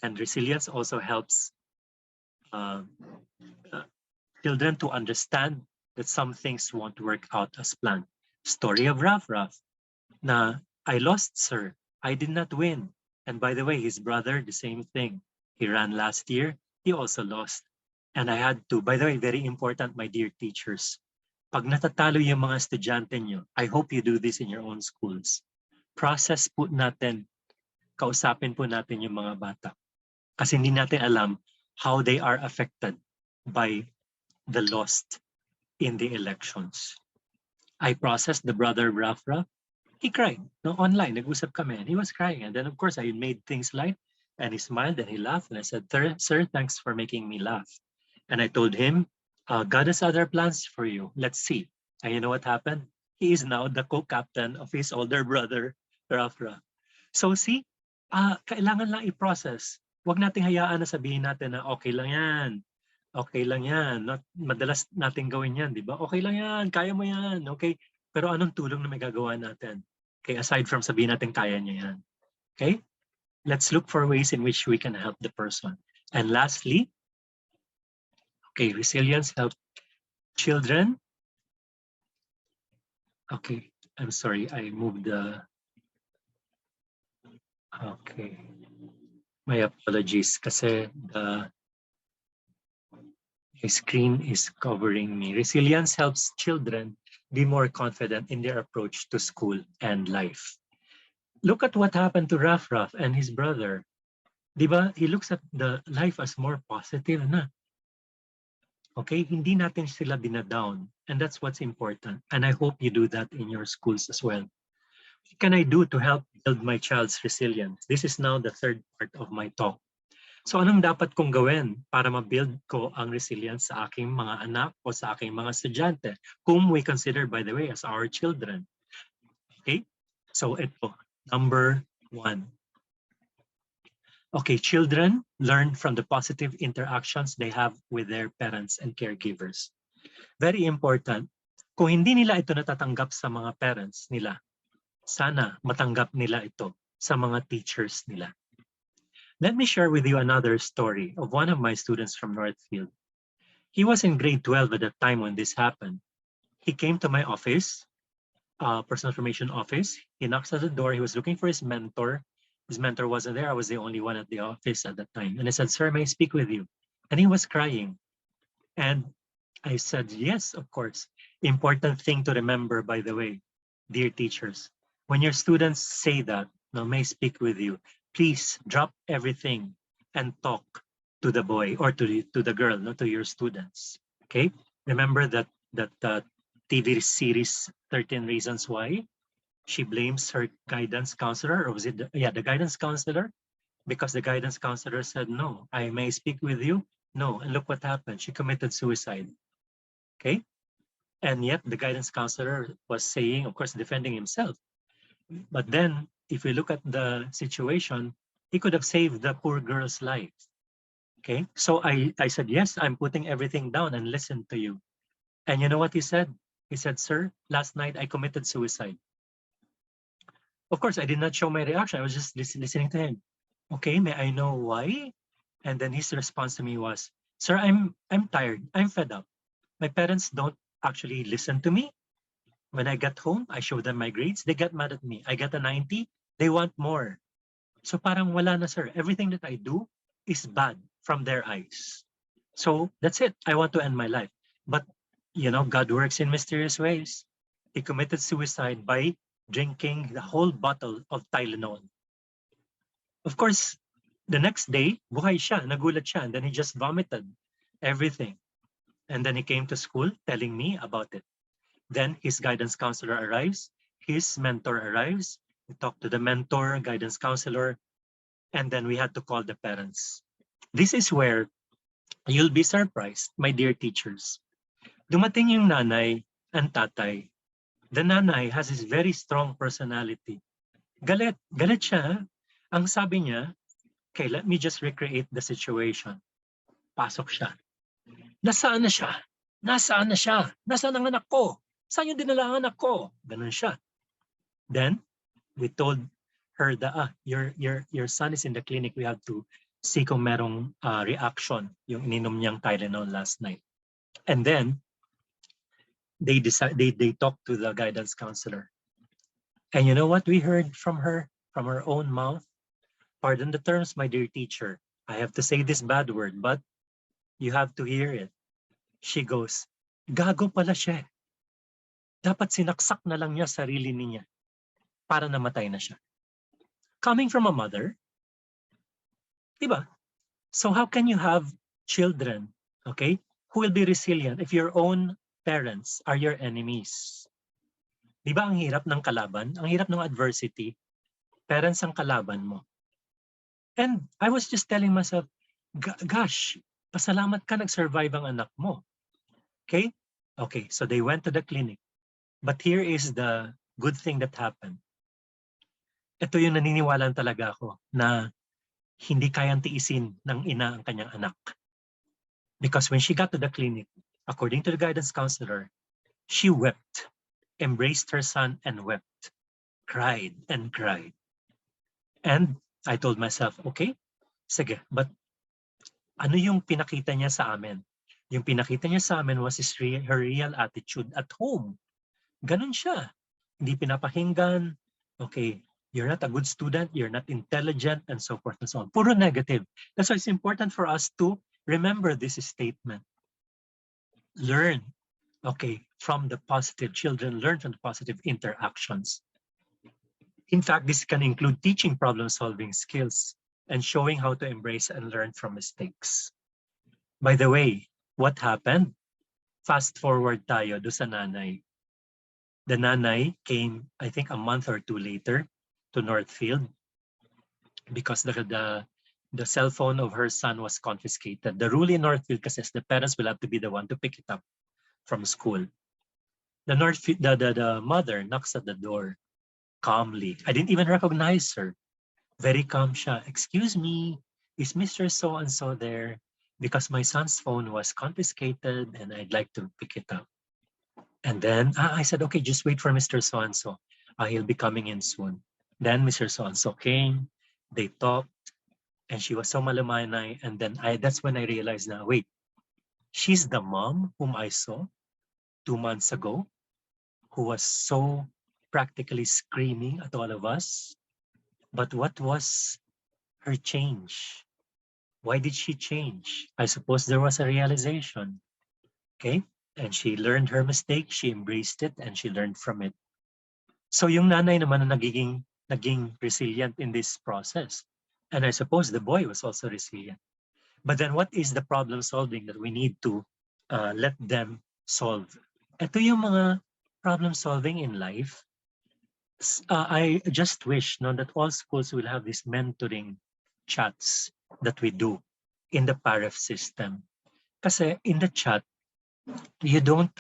And resilience also helps children to understand that some things won't work out as planned. Story of Raf. Na, I lost, sir. I did not win. And by the way, his brother, the same thing. He ran last year. He also lost. And I had to, by the way, very important, my dear teachers. Pag natatalo yung mga estudyante nyo, I hope you do this in your own schools. Process po natin, kausapin po natin yung mga bata. Kasi hindi natin alam how they are affected by the loss in the elections. I processed the brother Rafra. He cried. No, online, nag-usap kami, and he was crying. And then, of course, I made things light, and he smiled and he laughed. And I said, Sir, thanks for making me laugh. And I told him, God has other plans for you. Let's see. And you know what happened? He is now the co-captain of his older brother, Rafra. So see, kailangan lang i-process. Huwag nating hayaan na sabihin natin na okay lang yan. Okay lang yan. Madalas natin gawin yan, di ba? Okay lang yan, kaya mo yan, okay? Pero anong tulong na may gagawa natin? Okay, aside from sabihin natin kaya niya yan. Okay? Let's look for ways in which we can help the person. And lastly, okay, resilience help children. Okay, I'm sorry, I moved the... Okay. My apologies kasi the screen is covering me. Resilience helps children be more confident in their approach to school and life. Look at what happened to Raf and his brother. Diba? He looks at the life as more positive na. Okay? Hindi natin sila binadown. And that's what's important. And I hope you do that in your schools as well. What can I do to help build my child's resilience? This is now the third part of my talk. So anong dapat kong gawin para ma-build ko ang resilience sa aking mga anak o sa aking mga estudyante, whom we consider, by the way, as our children? Okay? So ito, number 1. Okay, children learn from the positive interactions they have with their parents and caregivers. Very important. Kung hindi nila ito natatanggap sa mga parents nila, sana matanggap nila ito sa mga teachers nila. Let me share with you another story of one of my students from Northfield. He was in grade 12 at the time when this happened. He came to my office, personal information office. He knocks at the door. He was looking for his mentor. His mentor wasn't there. I was the only one at the office at that time. And I said, "Sir, may I speak with you?" And he was crying. And I said, "Yes, of course." Important thing to remember, by the way, dear teachers, when your students say that, "No, may I speak with you," please drop everything and talk to the boy or to the girl, not to your students. Okay? Remember that TV series 13 Reasons Why? She blames her guidance counselor, or was it the guidance counselor? Because the guidance counselor said, "No, I may speak with you." No, and look what happened. She committed suicide. Okay? And yet the guidance counselor was saying, of course, defending himself. But then, if we look at the situation, he could have saved the poor girl's life. Okay? So I said, "Yes, I'm putting everything down and listen to you." And you know what he said? He said, "Sir, last night I committed suicide." Of course, I did not show my reaction. I was just listening to him. "Okay, may I know why?" And then his response to me was, "Sir, I'm tired. I'm fed up. My parents don't actually listen to me. When I get home, I show them my grades. They get mad at me. I get a 90. They want more. So parang wala na, sir. Everything that I do is bad from their eyes. So that's it. I want to end my life." But, you know, God works in mysterious ways. He committed suicide by drinking the whole bottle of Tylenol. Of course, the next day, buhay siya, nagulat siya, and then he just vomited everything. And then he came to school telling me about it. Then his guidance counselor arrives, his mentor arrives, we talk to the mentor, guidance counselor, and then we had to call the parents. This is where you'll be surprised, my dear teachers. Dumating yung nanay and tatay. The nanay has this very strong personality. Galit siya. Ang sabi niya, okay, let me just recreate the situation. Pasok siya. Nasaan na siya? Nasaan na siya? Nasaan ang anak ko? Saan yung dinala ang anak ko? Ganun siya. Then, we told her that your son is in the clinic. We have to see kung merong reaction yung ininom niyang Tylenol last night. And then, they talked to the guidance counselor. And you know what we heard from her own mouth? Pardon the terms, my dear teacher. I have to say this bad word, but you have to hear it. She goes, "Gago pala siya. Dapat sinaksak na lang niya sarili niya para namatay na siya." Coming from a mother, diba? So how can you have children, okay, who will be resilient if your own parents are your enemies. Di ba ang hirap ng kalaban? Ang hirap ng adversity. Parents ang kalaban mo. And I was just telling myself, gosh, pasalamat ka nag-survive ang anak mo. Okay? Okay, so they went to the clinic. But here is the good thing that happened. Ito yung naniniwalaan talaga ako na hindi kayang tiisin ng ina ang kanyang anak. Because when she got to the clinic, according to the guidance counselor, she wept, embraced her son and wept, cried and cried. And I told myself, okay, sige, but ano yung pinakita niya sa amin? Yung pinakita niya sa amin was her real attitude at home. Ganun siya. Hindi pinapakinggan. Okay, you're not a good student, you're not intelligent, and so forth and so on. Puro negative. That's why it's important for us to remember this statement. Learn, okay, from the positive. Children learn from the positive interactions. In fact, this can include teaching problem-solving skills and showing how to embrace and learn from mistakes. By the way, what happened? Fast forward tayo do sa nanay. The nanay came, I think, a month or two later to Northfield because the cell phone of her son was confiscated. The rule in Northfield kasi is the parents will have to be the one to pick it up from school. The mother knocks at the door calmly. I didn't even recognize her. Very calm siya. Excuse me, is Mr. So-and-so there? Because my son's phone was confiscated and I'd like to pick it up. And then I said, okay, just wait for Mr. So-and-so. He'll be coming in soon. Then Mr. So-and-so came, they talked, and she was so malumanay. And then that's when I realized na, wait, she's the mom whom I saw 2 months ago, who was so practically screaming at all of us. But what was her change? Why did she change? I suppose there was a realization. Okay? And she learned her mistake, she embraced it, and she learned from it. So yung nanay naman na naging resilient in this process. And I suppose the boy was also resilient. But then what is the problem solving that we need to let them solve? Ito yung mga problem solving in life. I just wish that all schools will have these mentoring chats that we do in the PAREF system. Kasi in the chat, you don't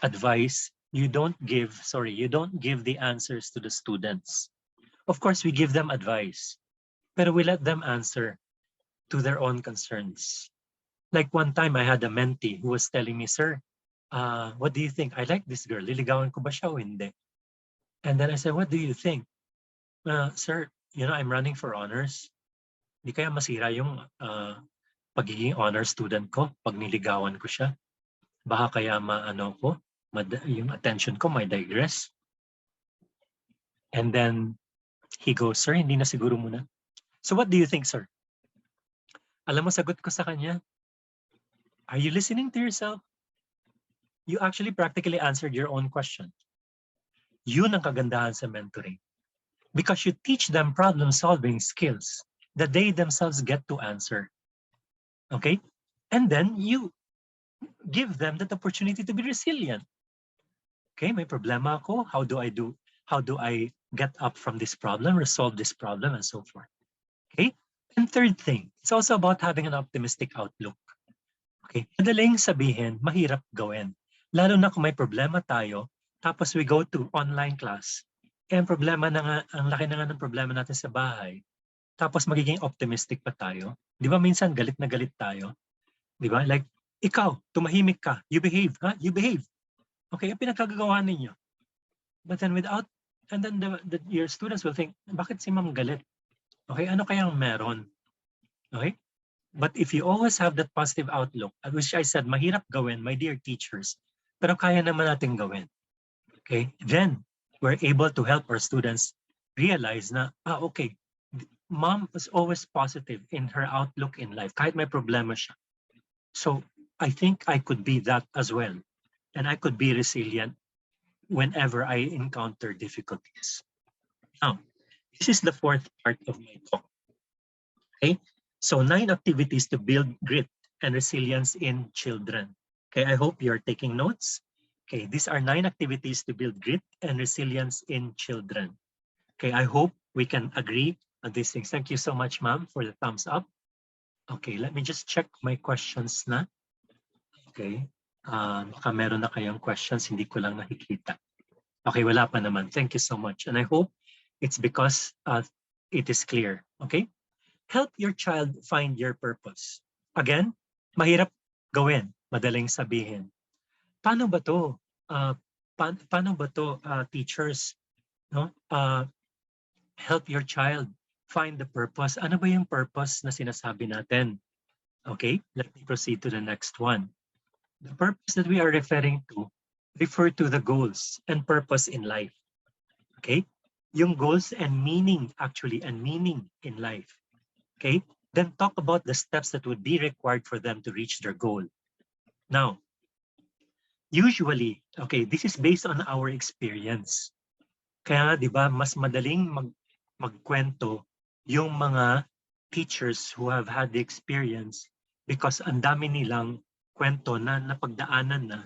give the answers to the students. Of course, we give them advice, but we let them answer to their own concerns. Like one time I had a mentee who was telling me, sir, what do you think? I like this girl. Liligawan ko ba siya o hindi? And then I said, what do you think? Sir, I'm running for honors. Di kaya masira yung pagiging honor student ko pag niligawan ko siya. Baka kaya yung attention ko may digress. And then he goes, sir, hindi na siguro muna. So what do you think, sir? Alam mo, sagot ko sa kanya, are you listening to yourself? You actually practically answered your own question. Yun ang kagandahan sa mentoring. Because you teach them problem-solving skills that they themselves get to answer. Okay? And then you give them that opportunity to be resilient. Okay, may problema ako. How do I get up from this problem, resolve this problem, and so forth? Okay? And third thing, it's also about having an optimistic outlook. Okay? Madaling sabihin, mahirap gawin. Lalo na kung may problema tayo, tapos we go to online class, ang laki na nga ng problema natin sa bahay, tapos magiging optimistic pa tayo. Di ba minsan galit na galit tayo? Di ba? Like, ikaw, tumahimik ka, you behave, ha? You behave. Okay, yung pinagkagagawa ninyo. But then your students will think, bakit si ma'am galit? Okay, ano kayang meron? Okay? But if you always have that positive outlook, which I said, mahirap gawin, my dear teachers, pero kaya naman natin gawin. Okay? Then, we're able to help our students realize na, okay, mom is always positive in her outlook in life, kahit may problema siya. So, I think I could be that as well. And I could be resilient whenever I encounter difficulties. Now, this is the fourth part of my talk. Okay? So 9 activities to build grit and resilience in children. Okay, I hope you're taking notes. Okay, these are 9 activities to build grit and resilience in children. Okay, I hope we can agree on these things. Thank you so much, ma'am, for the thumbs up. Okay, let me just check my questions na. Okay, baka meron na kayong questions, hindi ko lang nakikita. Okay, wala pa naman. Thank you so much. And I hope it's because it is clear. Okay? Help your child find your purpose. Again, mahirap gawin, madaling sabihin. Paano ba to? Paano ba to, teachers? No? Help your child find the purpose. Ano ba yung purpose na sinasabi natin? Okay, let me proceed to the next one. The purpose that we are referring to refer to the goals and purpose in life. Okay? Yung goals and meaning, actually, and meaning in life. Okay? Then talk about the steps that would be required for them to reach their goal. Now, usually, okay, this is based on our experience. Kaya, di ba, mas madaling magkwento yung mga teachers who have had the experience because ang dami nilang kwento na napagdaanan na,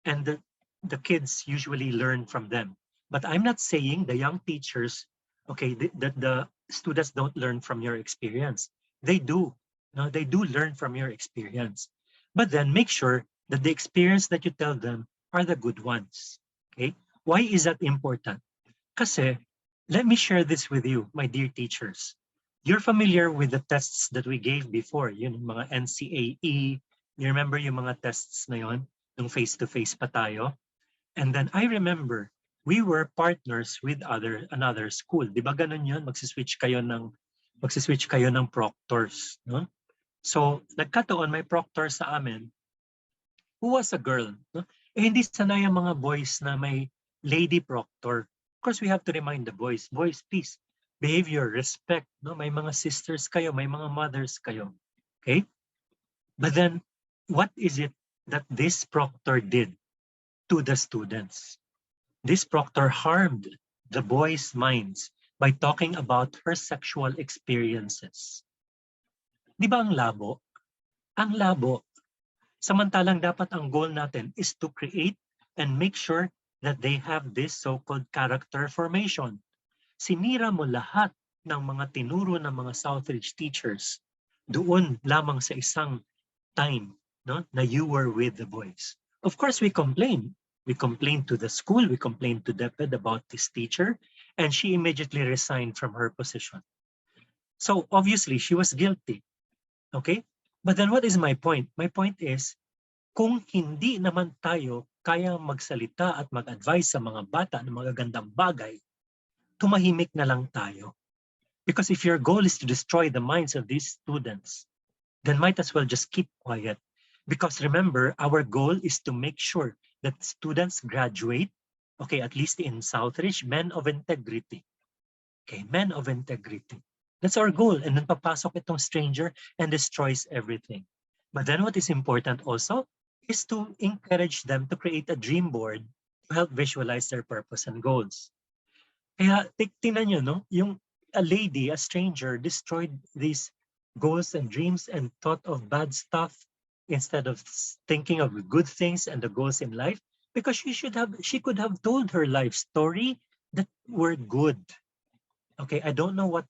and the kids usually learn from them. But I'm not saying the young teachers, okay, that the students don't learn from your experience. They do. No, they do learn from your experience. But then make sure that the experience that you tell them are the good ones. Okay? Why is that important? Kasi, let me share this with you, my dear teachers. You're familiar with the tests that we gave before, yung mga NCAE. You remember yung mga tests na yon, nung face-to-face pa tayo? And then I remember, we were partners with another school. Di ba ganun yun? Magsiswitch kayo ng proctors. No? So, nagkataon may proctor sa amin who was a girl. No? Eh, hindi sanay ang mga boys na may lady proctor. Of course, we have to remind the boys, please, behavior, respect. No? May mga sisters kayo, may mga mothers kayo. Okay? But then, what is it that this proctor did to the students? This proctor harmed the boys' minds by talking about her sexual experiences. Di ba ang labo? Ang labo. Samantalang dapat ang goal natin is to create and make sure that they have this so-called character formation. Sinira mo lahat ng mga tinuro ng mga Southridge teachers doon lamang sa isang time, no, na you were with the boys. Of course, we complained. We complained to the school, we complained to DepEd about this teacher, and she immediately resigned from her position. So obviously, she was guilty. Okay? But then what is my point? My point is, kung hindi naman tayo kaya magsalita at mag-advise sa mga bata ng mga gandang bagay, tumahimik na lang tayo. Because if your goal is to destroy the minds of these students, then might as well just keep quiet. Because remember, our goal is to make sure that students graduate, okay, at least in Southridge, men of integrity. Okay, men of integrity. That's our goal. And then papasok itong stranger and destroys everything. But then what is important also is to encourage them to create a dream board to help visualize their purpose and goals. Kaya tingnan nyo, no? Yung a lady, a stranger, destroyed these goals and dreams and thought of bad stuff instead of thinking of good things and the goals in life, because she could have told her life story that were good. Okay, I don't know what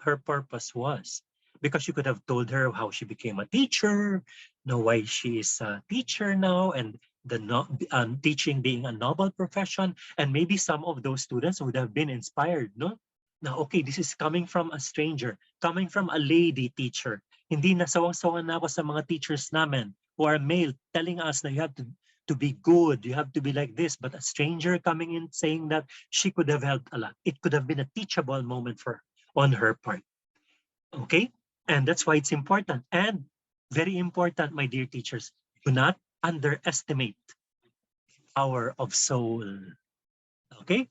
her purpose was, because you could have told her how she became a teacher, know why she is a teacher now, and the teaching being a noble profession, and maybe some of those students would have been inspired, no? Now, okay, this is coming from a stranger, coming from a lady teacher. Hindi na sawang-sawa na ako sa mga teachers namin who are male, telling us that you have to be good, you have to be like this, but a stranger coming in saying that, she could have helped a lot. It could have been a teachable moment on her part. Okay? And that's why it's important. And very important, my dear teachers, do not underestimate the power of soul. Okay?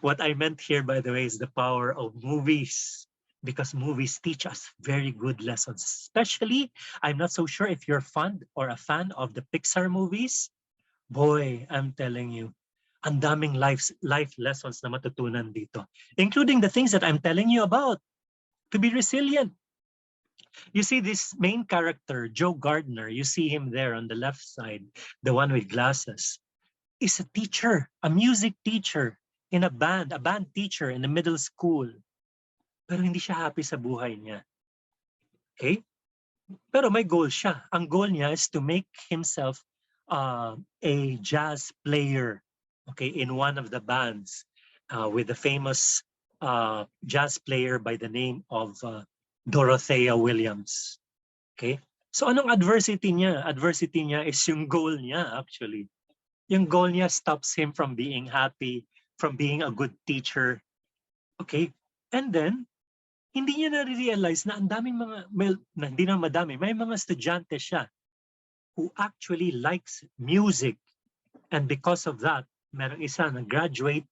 What I meant here, by the way, is the power of movies, because movies teach us very good lessons. Especially, I'm not so sure if you're fond or a fan of the Pixar movies. Boy, I'm telling you, ang daming life lessons na matutunan dito, including the things that I'm telling you about, to be resilient. You see this main character, Joe Gardner, you see him there on the left side, the one with glasses, is a teacher, a music teacher in a band teacher in the middle school. Pero hindi siya happy sa buhay niya. Okay? Pero may goal siya. Ang goal niya is to make himself a jazz player, okay, in one of the bands with the famous jazz player by the name of Dorothea Williams. Okay? So anong adversity niya? Adversity niya is yung goal niya actually. Yung goal niya stops him from being happy, from being a good teacher. Okay? And then, hindi niya na-realize na ang daming mga, hindi na madami, may mga estudyante siya who actually likes music. And because of that, merong isa na graduate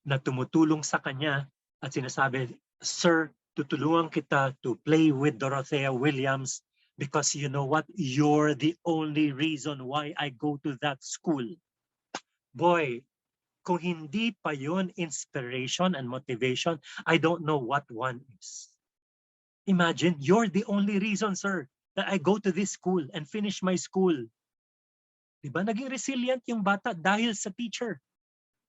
na tumutulong sa kanya at sinasabi, Sir, tutulungan kita to play with Dorothea Williams because you know what? You're the only reason why I go to that school. Boy, kung hindi pa yun inspiration and motivation, I don't know what one is. Imagine, you're the only reason, sir, that I go to this school and finish my school. Diba? Naging resilient yung bata dahil sa teacher.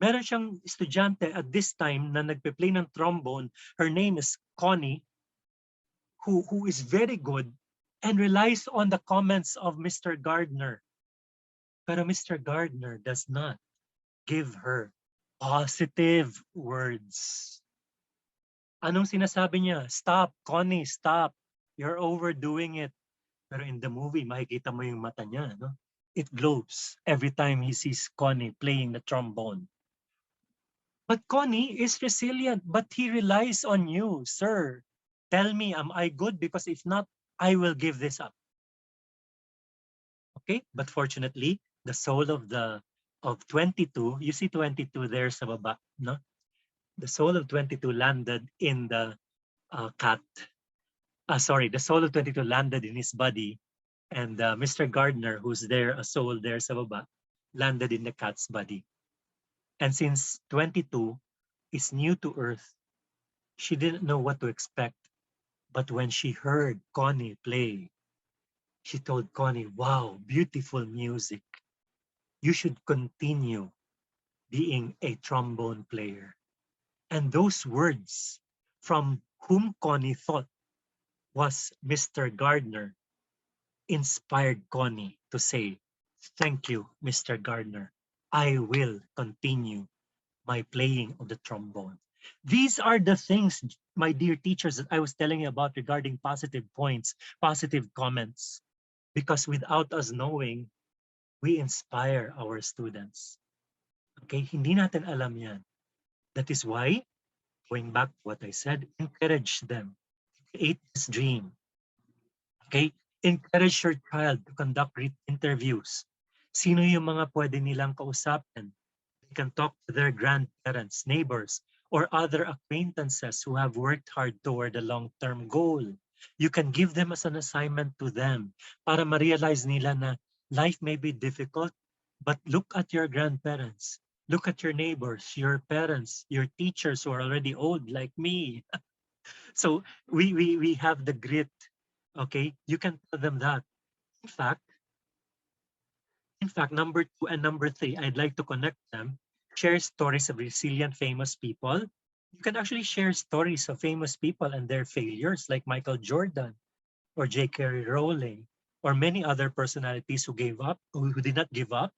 Meron siyang estudyante at this time na nagpe-play ng trombone. Her name is Connie, who is very good and relies on the comments of Mr. Gardner. Pero Mr. Gardner does not give her positive words. Anong sinasabi niya? Stop, Connie, stop. You're overdoing it. Pero in the movie, makikita mo yung mata niya, no? It glows every time he sees Connie playing the trombone. But Connie is resilient, but he relies on you, sir. Tell me, am I good? Because if not, I will give this up. Okay, but fortunately, the soul of 22, you see 22 there sa baba, no? The soul of 22 landed in the cat. The soul of 22 landed in his body, and Mr. Gardner, who's there, a soul there sa baba, landed in the cat's body. And since 22 is new to Earth, she didn't know what to expect. But when she heard Connie play, she told Connie, wow, beautiful music. You should continue being a trombone player. And those words from whom Connie thought was Mr. Gardner inspired Connie to say, thank you, Mr. Gardner. I will continue my playing of the trombone. These are the things, my dear teachers, that I was telling you about regarding positive points, positive comments. Because without us knowing, we inspire our students. Okay, hindi natin alam yan. That is why, going back to what I said, encourage them. Create this dream. Okay, encourage your child to conduct interviews. Sino yung mga pwede nilang kausapin? They can talk to their grandparents, neighbors, or other acquaintances who have worked hard toward a long-term goal. You can give them as an assignment to them para ma-realize nila na life may be difficult, but look at your grandparents. Look at your neighbors, your parents, your teachers who are already old like me. So we have the grit, okay? You can tell them that. In fact, number 2 and number 3, I'd like to connect them. Share stories of resilient famous people. You can actually share stories of famous people and their failures, like Michael Jordan or J.K. Rowling, or many other personalities who gave up, who did not give up,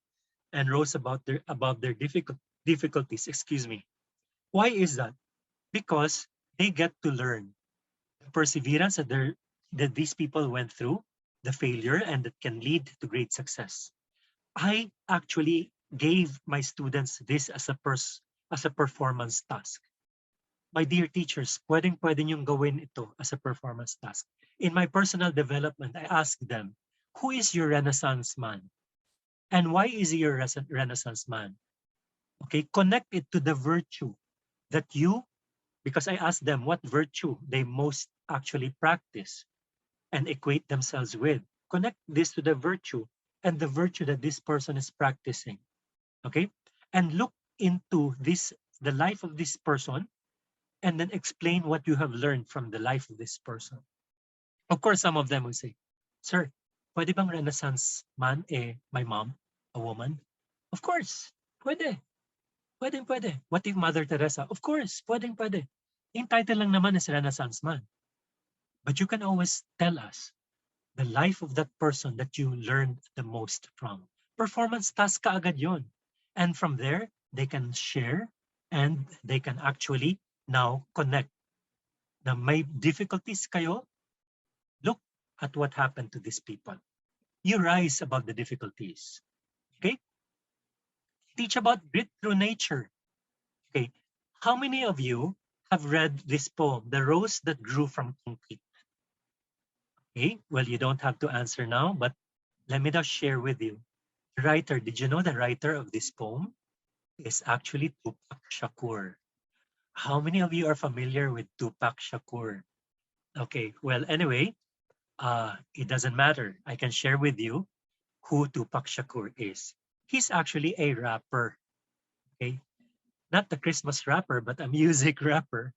and rose above their difficulties. Excuse me. Why is that? Because they get to learn the perseverance that these people went through, the failure, and that can lead to great success. I actually gave my students this as a performance task. My dear teachers, pwedeng-pwede niyong gawin ito as a performance task. In my personal development, I asked them, who is your Renaissance man? And why is he your Renaissance man? Okay, connect it to the virtue that you, because I asked them what virtue they most actually practice and equate themselves with. Connect this to the virtue and the virtue that this person is practicing. Okay? And look into the life of this person, and then explain what you have learned from the life of this person. Of course, some of them will say, "Sir, pwede bang Renaissance man, my mom, a woman?" Of course, pwede. Pwede. What if Mother Teresa? Of course, pwede. Yung title lang naman is Renaissance man. But you can always tell us the life of that person that you learned the most from. Performance task kaagad yun. And from there, they can share and they can actually now connect. Na may difficulties kayo, look at what happened to these people. You rise above the difficulties. Okay? Teach about grit through nature. Okay. How many of you have read this poem, The Rose That Grew from Concrete? Okay. Well, you don't have to answer now, but let me just share with you. The writer, did you know the writer of this poem is actually Tupac Shakur? How many of you are familiar with Tupac Shakur? Okay. Well, anyway, it doesn't matter. I can share with you who Tupac Shakur is. He's actually a rapper. Okay. Not the Christmas rapper, but a music rapper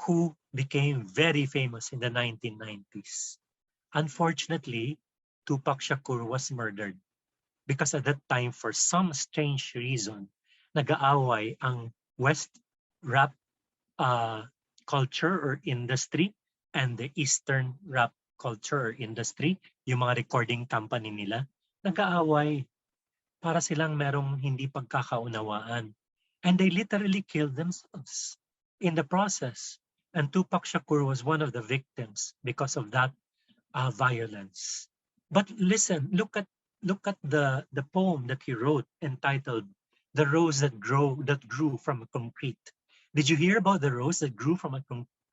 who became very famous in the 1990s. Unfortunately, Tupac Shakur was murdered because at that time, for some strange reason, nag-aaway ang West rap culture or industry and the Eastern rap culture or industry, yung mga recording company nila, nag-aaway para silang merong hindi pagkakaunawaan. And they literally killed themselves in the process. And Tupac Shakur was one of the victims because of that violence. But listen, look at the poem that he wrote entitled "The Rose That Grew from Concrete." Did you hear about the rose that grew from a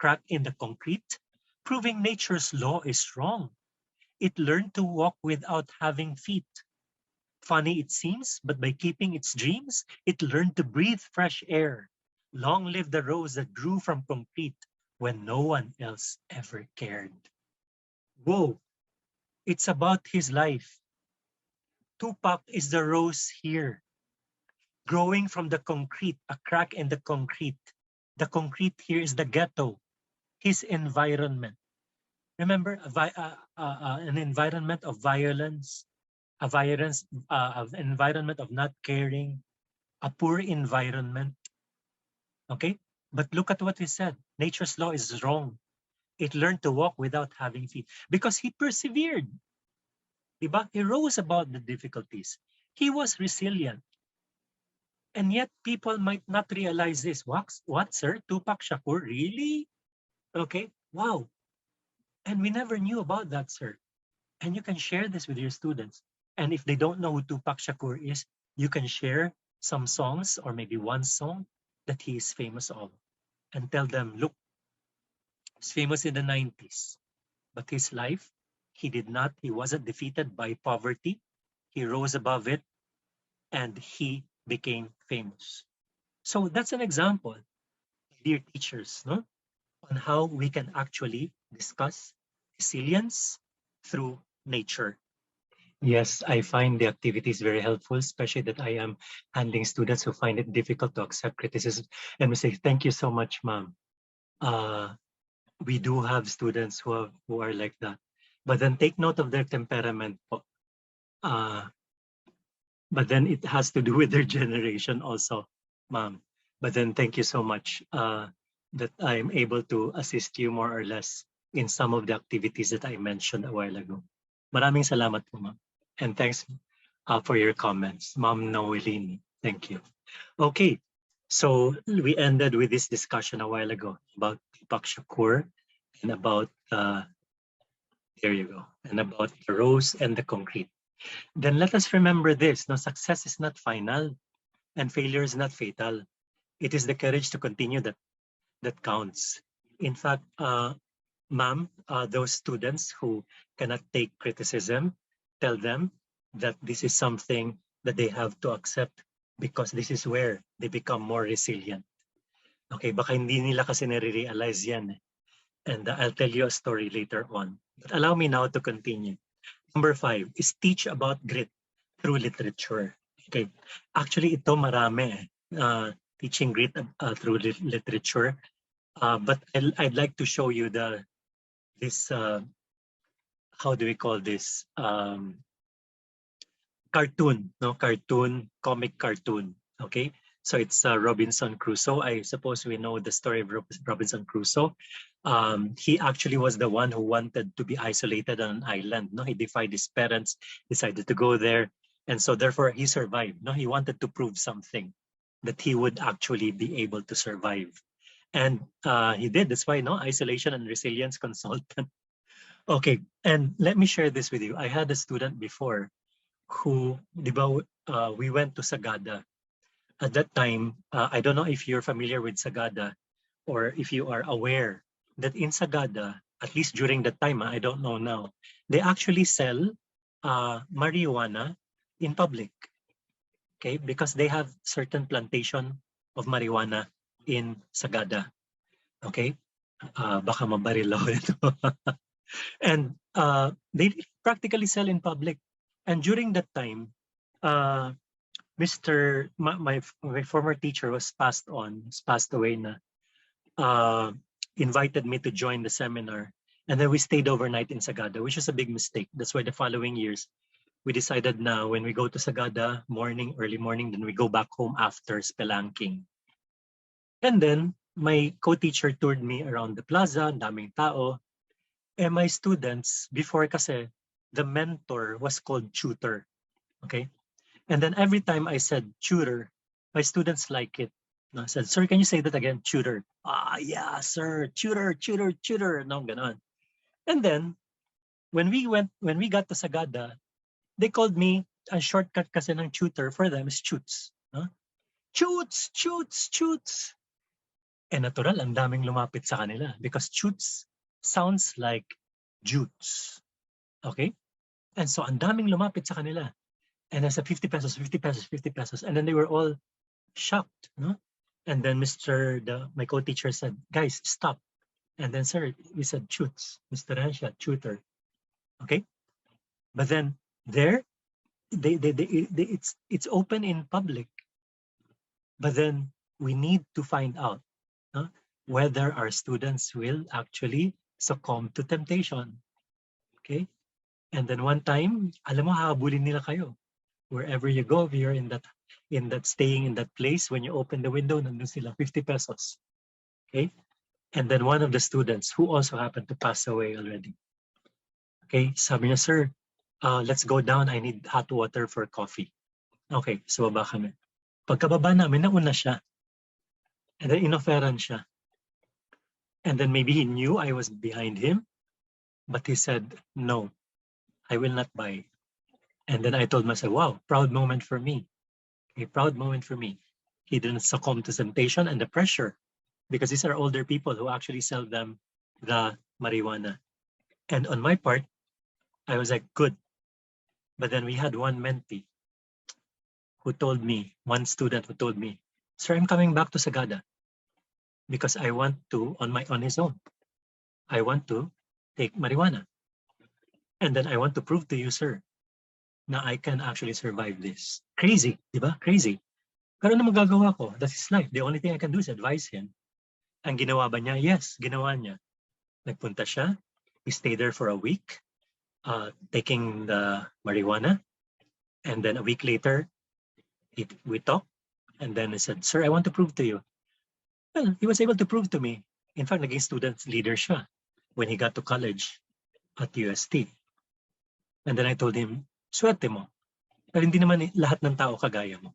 crack in the concrete? Proving nature's law is wrong. It learned to walk without having feet. Funny it seems, but by keeping its dreams, it learned to breathe fresh air. Long live the rose that grew from concrete when no one else ever cared. Whoa, it's about his life. Tupac is the rose here, growing from the concrete, a crack in the concrete. The concrete here is the ghetto, his environment. Remember, an environment of violence, an environment of not caring, a poor environment. Okay? But look at what he said. Nature's law is wrong. It learned to walk without having feet because he persevered. Diba? He rose above the difficulties. He was resilient. And yet people might not realize this. What, sir? Tupac Shakur? Really? Okay. Wow. And we never knew about that, sir. And you can share this with your students. And if they don't know who Tupac Shakur is, you can share some songs or maybe one song that he is famous of and tell them, look, he's famous in the 90s, but his life, he wasn't defeated by poverty. He rose above it and he became famous. So that's an example, dear teachers, no, on how we can actually discuss resilience through nature. Yes, I find the activities very helpful, especially that I am handling students who find it difficult to accept criticism. And we say, thank you so much, ma'am. We do have students who are like that. But then take note of their temperament. But then it has to do with their generation also, ma'am. But then thank you so much that I'm able to assist you more or less in some of the activities that I mentioned a while ago. Maraming salamat po, ma'am. And thanks for your comments, Ma'am Nobility. Thank you. Okay, so we ended with this discussion a while ago about Tupac Shakur and about, there you go, and about the rose and the concrete. Then let us remember this, no, success is not final and failure is not fatal. It is the courage to continue that counts. In fact, ma'am, those students who cannot take criticism, tell them that this is something that they have to accept because this is where they become more resilient. Okay, baka hindi nila kasi nare-realize yan. And I'll tell you a story later on. But allow me now to continue. Number 5 is teach about grit through literature. Okay, actually ito marami, teaching grit through literature. But I'd like to show you this how do we call this? Cartoon, no? Cartoon, comic cartoon, okay? So it's Robinson Crusoe. I suppose we know the story of Robinson Crusoe. He actually was the one who wanted to be isolated on an island. No, he defied his parents, decided to go there, and so therefore he survived. No, he wanted to prove something, that he would actually be able to survive, and he did. That's why, no, isolation and resilience consultant. Okay, and let me share this with you. I had a student before who, di ba, we went to Sagada. At that time, I don't know if you're familiar with Sagada or if you are aware that in Sagada, at least during that time, I don't know now, they actually sell marijuana in public, okay? Because they have certain plantation of marijuana in Sagada, okay? Baka mabaril ako ito. And they practically sell in public. And during that time, my former teacher was passed away na, invited me to join the seminar. And then we stayed overnight in Sagada, which is a big mistake. That's why the following years, we decided now when we go to Sagada early morning, then we go back home after spelunking. And then my co-teacher toured me around the plaza, daming tao. And my students, before kasi, the mentor was called tutor, okay? And then every time I said tutor, my students like it. I said, sir, can you say that again? Tutor. Yeah, sir, tutor. No, ganon. And then, when we got to Sagada, they called me, a shortcut kasi ng tutor for them is Choots. No? Choots. And natural, ang daming lumapit sa kanila because Choots sounds like Jutes. Okay? And so, ang daming lumapit sa kanila. And I said, 50 pesos. And then they were all shocked. No? And then my co-teacher said, guys, stop. And then, sir, we said, Choots. Mr. Rensha, tutor. Okay? But then, there, it's open in public. But then, we need to find out whether our students will actually succumb to temptation. Okay? And then one time, alam mo, hahabulin nila kayo. Wherever you go, if you're in that staying in that place, when you open the window, nandun sila, 50 pesos. Okay? And then one of the students who also happened to pass away already. Okay, sabi niya, sir, let's go down. I need hot water for coffee. Okay, so baba kami. Pagkababa namin, nauna siya. And then inoferan siya. And then maybe he knew I was behind him, but he said, no, I will not buy. And then I told myself, wow, proud moment for me. A proud moment for me. He didn't succumb to temptation and the pressure because these are older people who actually sell them the marijuana. And on my part, I was like, good. But then we had one mentee one student who told me, sir, I'm coming back to Sagada because I want to, on his own, I want to take marijuana. And then I want to prove to you, sir, na I can actually survive this. Crazy, di ba? Crazy. Pero ano magagawa ko? That's his life. The only thing I can do is advise him. Ang ginawa ba niya? Yes, ginawa niya. Nagpunta siya. He stayed there for a week, taking the marijuana. And then a week later, we talked. And then he said, sir, I want to prove to you. Well, he was able to prove to me. In fact, naging student leader siya when he got to college at UST. And then I told him, swerte mo. Pero hindi naman lahat ng tao kagaya mo.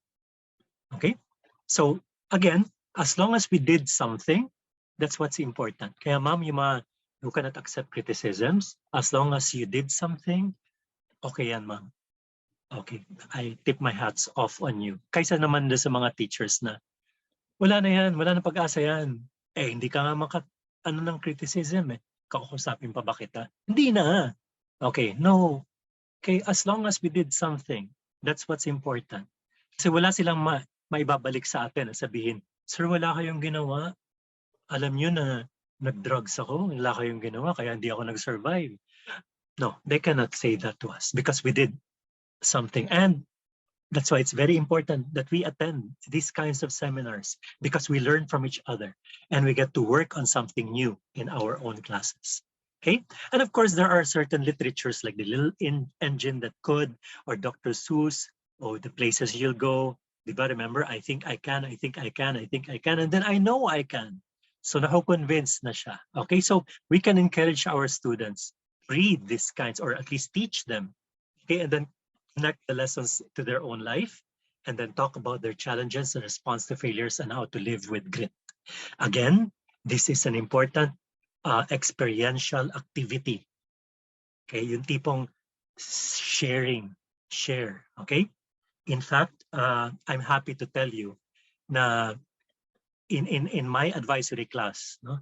Okay? So, again, as long as we did something, that's what's important. Kaya ma'am, you cannot accept criticisms. As long as you did something, okay yan ma'am. Okay, I tip my hats off on you. Kaysa naman sa mga teachers na, wala na yan, wala na pag-asa yan. Hindi ka nga ng criticism eh. Kakusapin pa ba kita? Hindi na. Okay, no. Okay, as long as we did something, that's what's important. Kasi wala silang maibabalik sa atin at sabihin, sir, wala kayong ginawa. Alam nyo na nag-drugs ako, wala kayong ginawa, kaya hindi ako nag-survive. No, they cannot say that to us because we did something. And that's why it's very important that we attend these kinds of seminars because we learn from each other and we get to work on something new in our own classes. Okay, and of course there are certain literatures like the Little Engine That Could, or Dr. Seuss, or The Places You'll Go. Diba, remember, I think I can, I think I can, I think I can, and then I know I can. So na-convince na siya. Okay, so we can encourage our students, read these kinds, or at least teach them. Okay, and then connect the lessons to their own life, and then talk about their challenges and response to failures and how to live with grit. Again, this is an important experiential activity. Okay, yung tipong share. Okay? In fact, I'm happy to tell you na in my advisory class, no,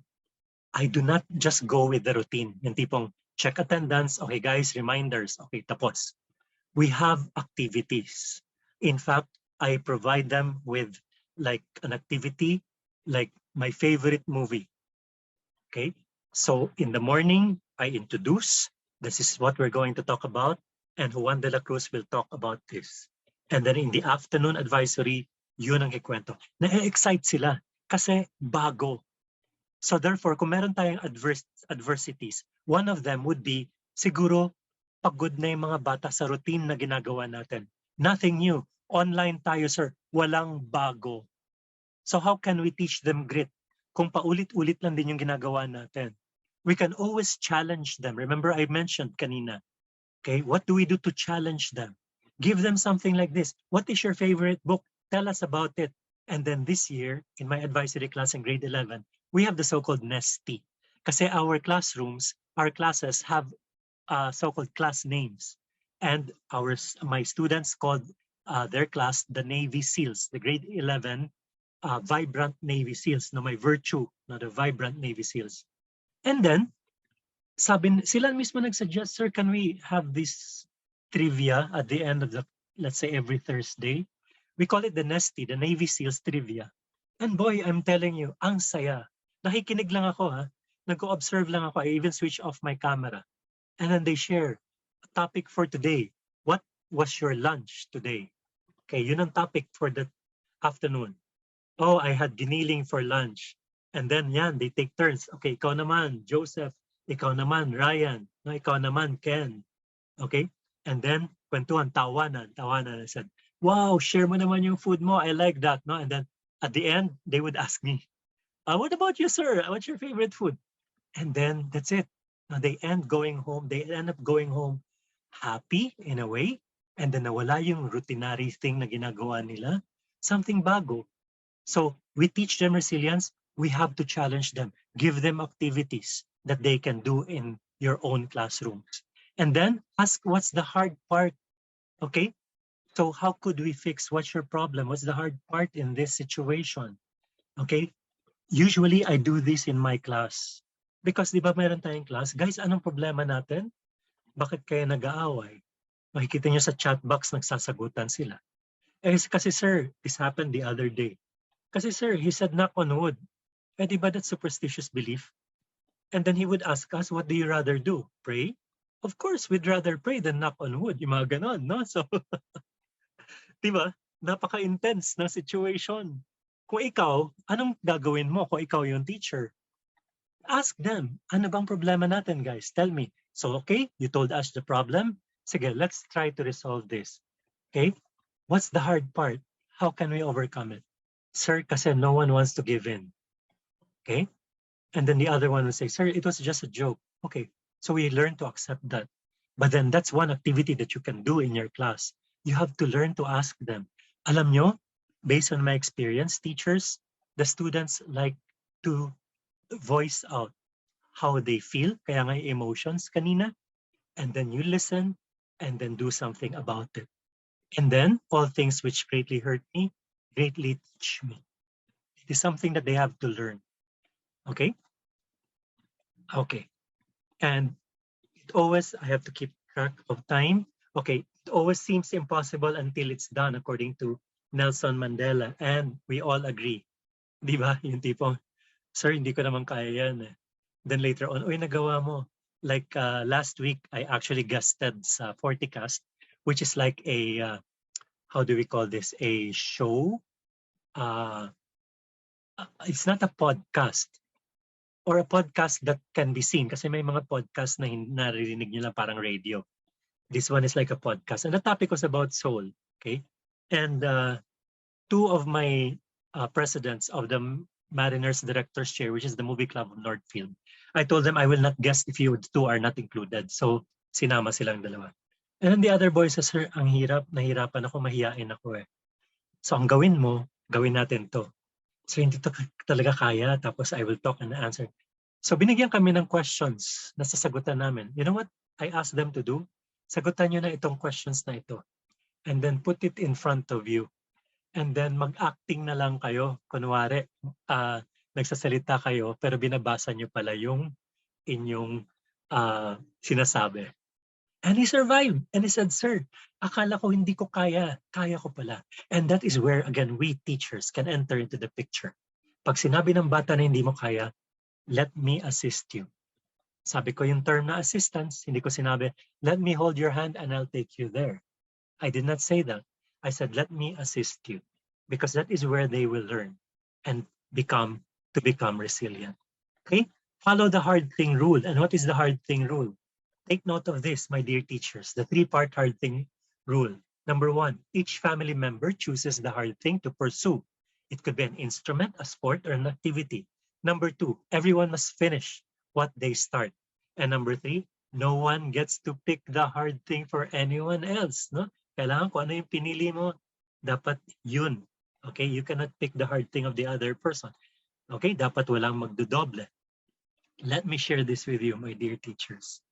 I do not just go with the routine. Yung tipong check attendance, okay guys, reminders, okay, tapos. We have activities. In fact, I provide them with like an activity, like my favorite movie. Okay, so in the morning, I introduce, this is what we're going to talk about, and Juan de la Cruz will talk about this. And then in the afternoon advisory, yun ang kikwento. Na-excite sila kasi bago. So therefore, kung meron tayong adversities, one of them would be, siguro, pagod na yung mga bata sa routine na ginagawa natin. Nothing new. Online tayo, sir. Walang bago. So how can we teach them grit? Kung paulit-ulit lang din yung ginagawa natin. We can always challenge them. Remember I mentioned kanina, okay, what do we do to challenge them? Give them something like this. What is your favorite book? Tell us about it. And then this year, in my advisory class in grade 11, we have the so-called nesty. Kasi our classrooms, our classes have so-called class names. And my students called their class the Navy SEALs, the grade 11 vibrant Navy SEALs, no, may virtue, no, the vibrant Navy SEALs. And then, sila mismo nag-suggest, sir, can we have this trivia at the end of the, let's say, every Thursday? We call it the Nesty, the Navy SEALs trivia. And boy, I'm telling you, ang saya. Nakikinig lang ako, ha? Nag-observe lang ako. I even switch off my camera. And then they share a topic for today. What was your lunch today? Okay, yun ang topic for the afternoon. Oh, I had giniling for lunch. And then yan, they take turns. Okay, ikaw naman, Joseph. Ikaw naman, Ryan. No, ikaw naman, Ken. Okay? And then, kwentuhan, tawanan. I said, wow, share mo naman yung food mo. I like that. No? And then, at the end, they would ask me, what about you, sir? What's your favorite food? And then, that's it. Now, they end up going home happy in a way. And then, nawala yung routinary thing na ginagawa nila. Something bago. So we teach them resilience. We have to challenge them, give them activities that they can do in your own classrooms. And then ask, what's the hard part? Okay, so how could we fix? What's your problem? What's the hard part in this situation? Okay, usually I do this in my class. Because di ba meron tayong class, guys, anong problema natin? Bakit kayo nag-aaway? Makikita nyo sa chat box, nagsasagutan sila. Kasi sir, this happened the other day. Kasi sir, he said knock on wood. Eh, di ba that's superstitious belief? And then he would ask us, what do you rather do? Pray? Of course, we'd rather pray than knock on wood. Yung mga ganon, no? So, di ba? Napaka-intense na situation. Kung ikaw, anong gagawin mo kung ikaw yung teacher? Ask them, ano bang problema natin, guys? Tell me. So, okay, you told us the problem. Sige, let's try to resolve this. Okay? What's the hard part? How can we overcome it? Sir, kasi no one wants to give in. Okay? And then the other one will say, sir, it was just a joke. Okay, so we learn to accept that. But then that's one activity that you can do in your class. You have to learn to ask them. Alam nyo, based on my experience, teachers, the students like to voice out how they feel, kaya nga emotions kanina, and then you listen and then do something about it. And then all things which greatly hurt me, greatly teach me. It is something that they have to learn. Okay? Okay. And it always, I have to keep track of time. Okay, it always seems impossible until it's done, according to Nelson Mandela. And we all agree. Di ba? Yung tipong, sir, hindi ko naman kaya yan. Then later on, uy, nagawa mo. Like last week, I actually guested sa Forticast, which is like a, how do we call this? A show. It's not a podcast. or a podcast that can be seen. Kasi may mga podcast na naririnig nyo lang parang radio. This one is like a podcast. And the topic was about soul. Okay. And two of my presidents of the Mariners Directors Chair, which is the movie club of Northfield, I told them I will not guest if you two are not included. So sinama silang dalawa. And then the other boy says, sir, ang hirap, nahirapan ako, mahiyain ako eh. So ang gawin mo, gawin natin to. So hindi to talaga kaya, tapos I will talk and answer. So binigyan kami ng questions na sasagutan namin. You know what I asked them to do? Sagutan nyo na itong questions na ito. And then put it in front of you. And then mag-acting na lang kayo. Kunwari, nagsasalita kayo, pero binabasa nyo pala yung inyong sinasabi. And he survived. And he said, sir, akala ko hindi ko kaya. Kaya ko pala. And that is where, again, we teachers can enter into the picture. Pag sinabi ng bata na hindi mo kaya, let me assist you. Sabi ko yung term na assistance, hindi ko sinabi, let me hold your hand and I'll take you there. I did not say that. I said, let me assist you. Because that is where they will learn and become resilient. Okay? Follow the hard thing rule. And what is the hard thing rule? Take note of this, my dear teachers, the 3-part hard thing rule. Number 1, each family member chooses the hard thing to pursue. It could be an instrument, a sport, or an activity. Number 2, everyone must finish what they start. And number 3, no one gets to pick the hard thing for anyone else. No? Kailangan kung ano yung pinili mo, dapat yun. Okay? You cannot pick the hard thing of the other person. Okay? Dapat walang magdodoble. Let me share this with you, my dear teachers.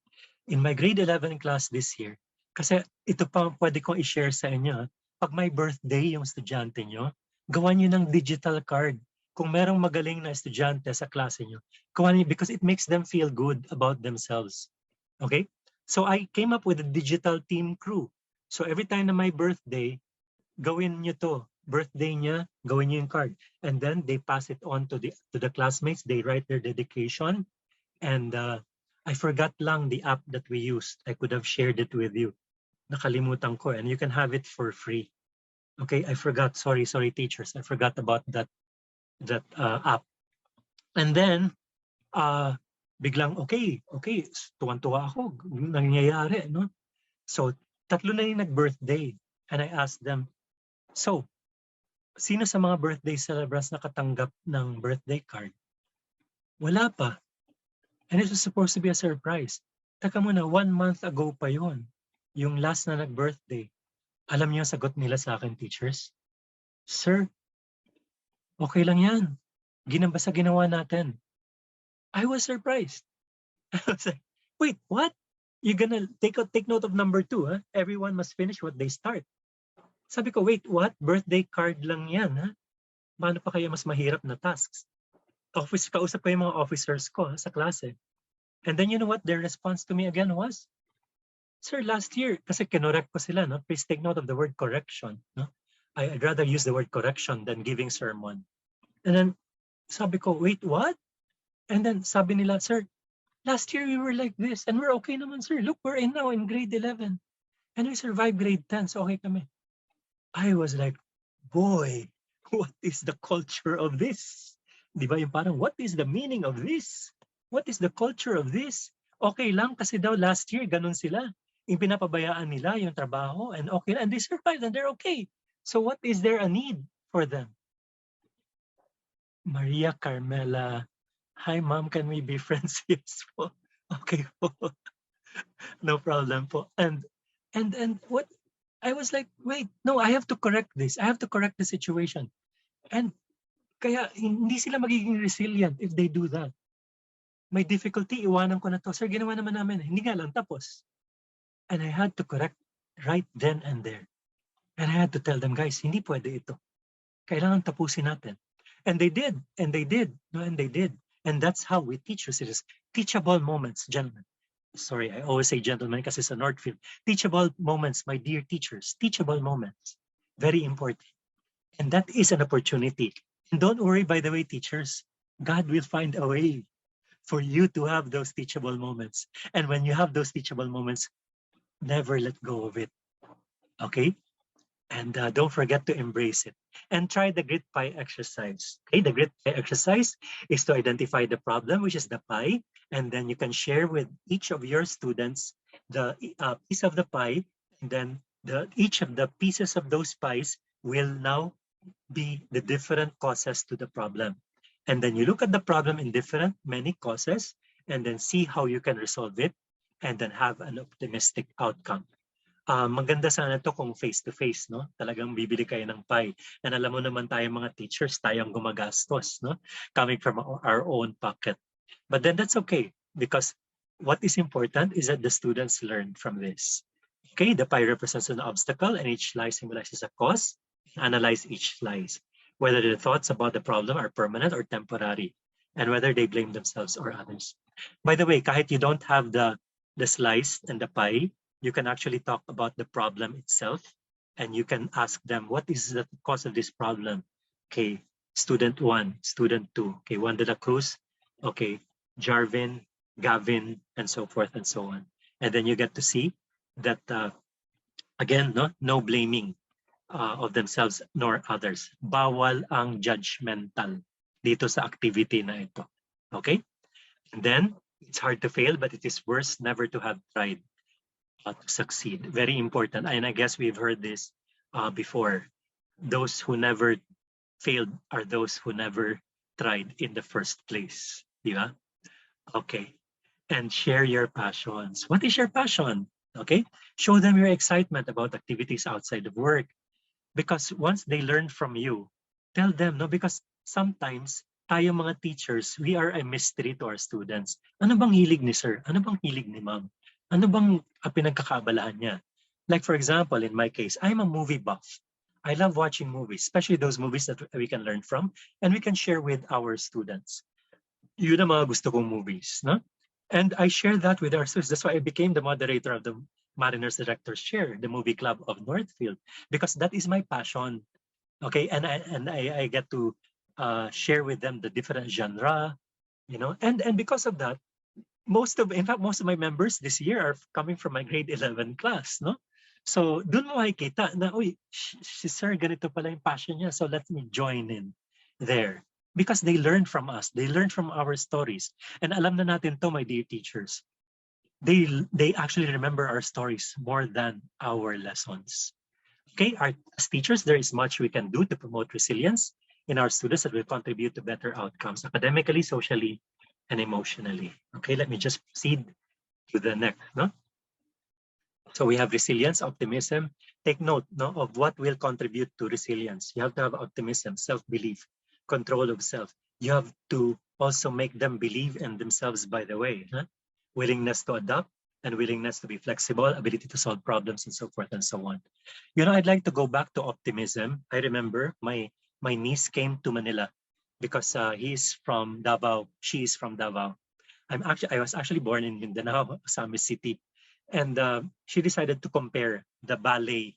In my grade 11 class this year, kasi ito pa pwede kong i-share sa inyo, pag may birthday yung estudyante nyo, gawan nyo ng digital card. Kung merong magaling na estudyante sa klase nyo, gawan nyo because it makes them feel good about themselves. Okay? So I came up with a digital team crew. So every time na may birthday, gawin nyo to. Birthday niya, gawin nyo yung card. And then they pass it on to the classmates. They write their dedication. And I forgot lang the app that we used. I could have shared it with you. Nakalimutan ko. And you can have it for free. Okay, I forgot. Sorry, teachers. I forgot about that app. And then, biglang, okay, tuwan-tuwa ako. Nangyayari, no? So, 3 na yung nag-birthday. And I asked them, so, sino sa mga birthday celebrants nakatanggap ng birthday card? Wala pa. And it was supposed to be a surprise. Taka muna, 1 month ago pa yon, yung last na nag-birthday. Alam niyo ang sagot nila sa akin, teachers? Sir, okay lang yan. Basta ginawa natin. I was surprised. I was like, wait, what? You're gonna take note of number 2, huh? Everyone must finish what they start. Sabi ko, wait, what? Birthday card lang yan, ha? Paano pa kaya mas mahirap na tasks? Kausap ko yung mga officers ko sa klase. And then you know what their response to me again was? Sir, last year, kasi kinorek ko sila, no? Please take note of the word correction. No? I'd rather use the word correction than giving sermon. And then sabi ko, wait, what? And then sabi nila, sir, last year we were like this and we're okay naman, sir. Look, we're now in grade 11. And we survived grade 10, so okay kami. I was like, boy, what is the culture of this? Di ba yung parang, what is the meaning of this? What is the culture of this? Okay lang kasi daw last year, ganun sila. Yung pinapabayaan nila yung trabaho and okay, and they survived and they're okay. So what is there a need for them? Maria Carmela, hi ma'am, can we be friends? Yes po. Okay po. No problem po. And what? I was like, wait, no, I have to correct this. I have to correct the situation. And kaya hindi sila magiging resilient if they do that. May difficulty, iwanan ko na to. Sir, ginawa naman namin. Hindi nga lang tapos. And I had to correct right then and there. And I had to tell them, guys, hindi pwede ito. Kailangan tapusin natin. And they did. And they did. No, and they did. And that's how we teach resilience. Teachable moments, gentlemen. Sorry, I always say gentlemen kasi sa Northfield. Teachable moments, my dear teachers. Teachable moments. Very important. And that is an opportunity. And don't worry, by the way, teachers, God will find a way for you to have those teachable moments. And when you have those teachable moments, never let go of it. Okay? And don't forget to embrace it. And try the grit pie exercise. Okay, the grit pie exercise is to identify the problem, which is the pie, and then you can share with each of your students the piece of the pie, and then each of the pieces of those pies will now be the different causes to the problem. And then you look at the problem in many causes, and then see how you can resolve it, and then have an optimistic outcome. Maganda sana to kung face-to-face, no? Talagang bibili kayo ng pie. And alam mo naman tayo mga teachers, tayong gumagastos, no? Coming from our own pocket. But then that's okay, because what is important is that the students learn from this. Okay, the pie represents an obstacle and each slice symbolizes a cause. Analyze each slice, whether the thoughts about the problem are permanent or temporary, and whether they blame themselves or others. By the way, kahit you don't have the slice and the pie, you can actually talk about the problem itself, and you can ask them, what is the cause of this problem? Okay, student 1, student 2, okay, Juan de la Cruz, okay, Jarvin, Gavin, and so forth and so on. And then you get to see that, again, no blaming of themselves nor others. Bawal ang judgmental dito sa activity na ito. Okay? And then, it's hard to fail, but it is worse never to have tried to succeed. Very important. And I guess we've heard this before. Those who never failed are those who never tried in the first place. Di ba? Okay. And share your passions. What is your passion? Okay. Show them your excitement about activities outside of work. Because once they learn from you, tell them, no? Because sometimes tayo mga teachers, we are a mystery to our students. Ano bang hilig ni sir? Ano bang hilig ni ma'am? Ano bang pinagkakaabalahan niya? Like for example, in my case, I'm a movie buff. I love watching movies, especially those movies that we can learn from and we can share with our students. Yun ang mga gusto kong movies, no? And I share that with our students. That's why I became the moderator of the Mariners Directors Chair, the movie club of Northfield, because that is my passion. Okay, and I get to share with them the different genre, and because of that, in fact, most of my members this year are coming from my grade 11 class, no? So, dun mo makikita na, uy, si sir, ganito pala yung passion niya, so let me join in there. Because they learn from us, they learn from our stories. And alam na natin to, my dear teachers, they actually remember our stories more than our lessons. Okay, as teachers, there is much we can do to promote resilience in our students that will contribute to better outcomes academically, socially, and emotionally. Okay, let me just proceed to the next. No? So we have resilience, optimism. Take note of what will contribute to resilience. You have to have optimism, self-belief, control of self. You have to also make them believe in themselves, by the way. Willingness to adapt and willingness to be flexible, ability to solve problems, and so forth and so on. I'd like to go back to optimism. I remember my niece came to Manila because he's from Davao. She is from Davao. I was actually born in Mindanao, Sami City. And she decided to compare the ballet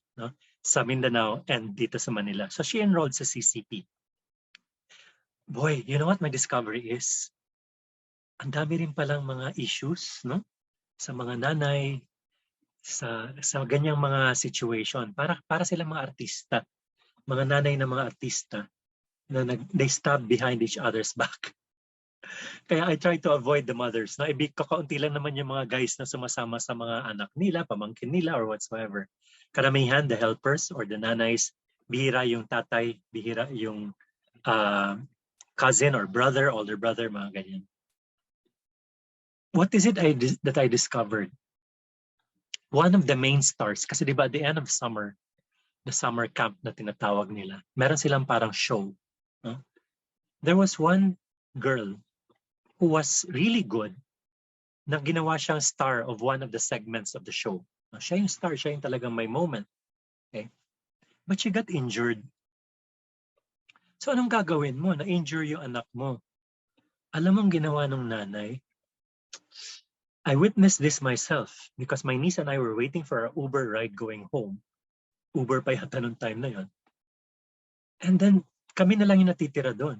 sa Mindanao and dito sa Manila. So she enrolled sa CCP. Boy, you know what my discovery is? Ang dami rin palang mga issues, no? Sa mga nanay, sa ganyang mga situation. Para silang mga artista. Mga nanay na mga artista na they stab behind each other's back. Kaya I try to avoid the mothers. Kakaunti lang naman yung mga guys na sumasama sa mga anak nila, pamangkin nila, or whatsoever. Karamihan, the helpers or the nanays, bihira yung tatay, bihira yung cousin or brother, older brother, mga ganyan. What is it that I discovered? One of the main stars, kasi diba at the end of summer, the summer camp na tinatawag nila, meron silang parang show. There was one girl who was really good na ginawa siyang star of one of the segments of the show. Siya yung star, siya yung talagang may moment. Okay? But she got injured. So anong gagawin mo? Na-injure yung anak mo. Alam mong ginawa ng nanay? I witnessed this myself because my niece and I were waiting for our Uber ride going home. Uber pa yata nung time na yon. And then, kami na lang yung natitira doon.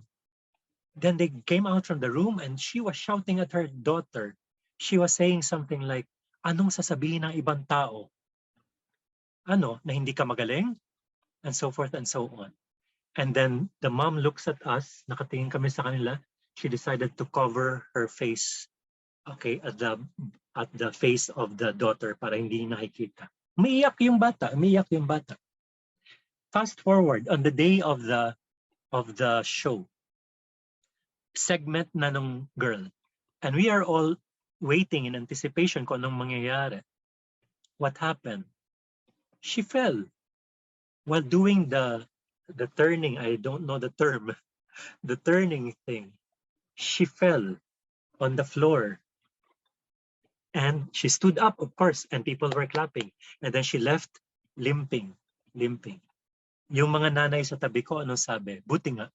Then they came out from the room and she was shouting at her daughter. She was saying something like, anong sasabihin ng ibang tao? Na hindi ka magaling? and so forth and so on. And then the mom looks at us, nakatingin kami sa kanila. She decided to cover her face, okay, at the face of the daughter para hindi nakikita. Umiiyak yung bata, umiiyak yung bata. Fast forward on the day of the show, segment na nung girl, and we are all waiting in anticipation kung anong mangyayari. What happened? She fell while doing the turning. I don't know the term, the turning thing. She fell on the floor, and she stood up, of course, and people were clapping. And then she left limping. Yung mga nanay sa tabi ko, anong sabi? Buti nga.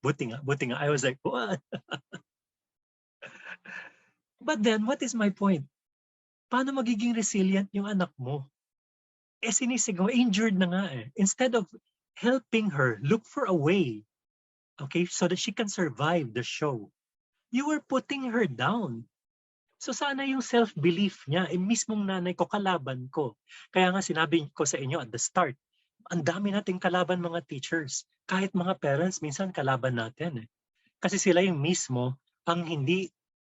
I was like, what? But then, what is my point? Paano magiging resilient yung anak mo? Sinisigaw, injured na nga eh. Instead of helping her, look for a way, okay, so that she can survive the show, you were putting her down. So sana yung self-belief niya, mismong nanay ko, kalaban ko. Kaya nga sinabi ko sa inyo at the start, ang dami nating kalaban mga teachers. Kahit mga parents, minsan kalaban natin eh. Kasi sila yung mismo ang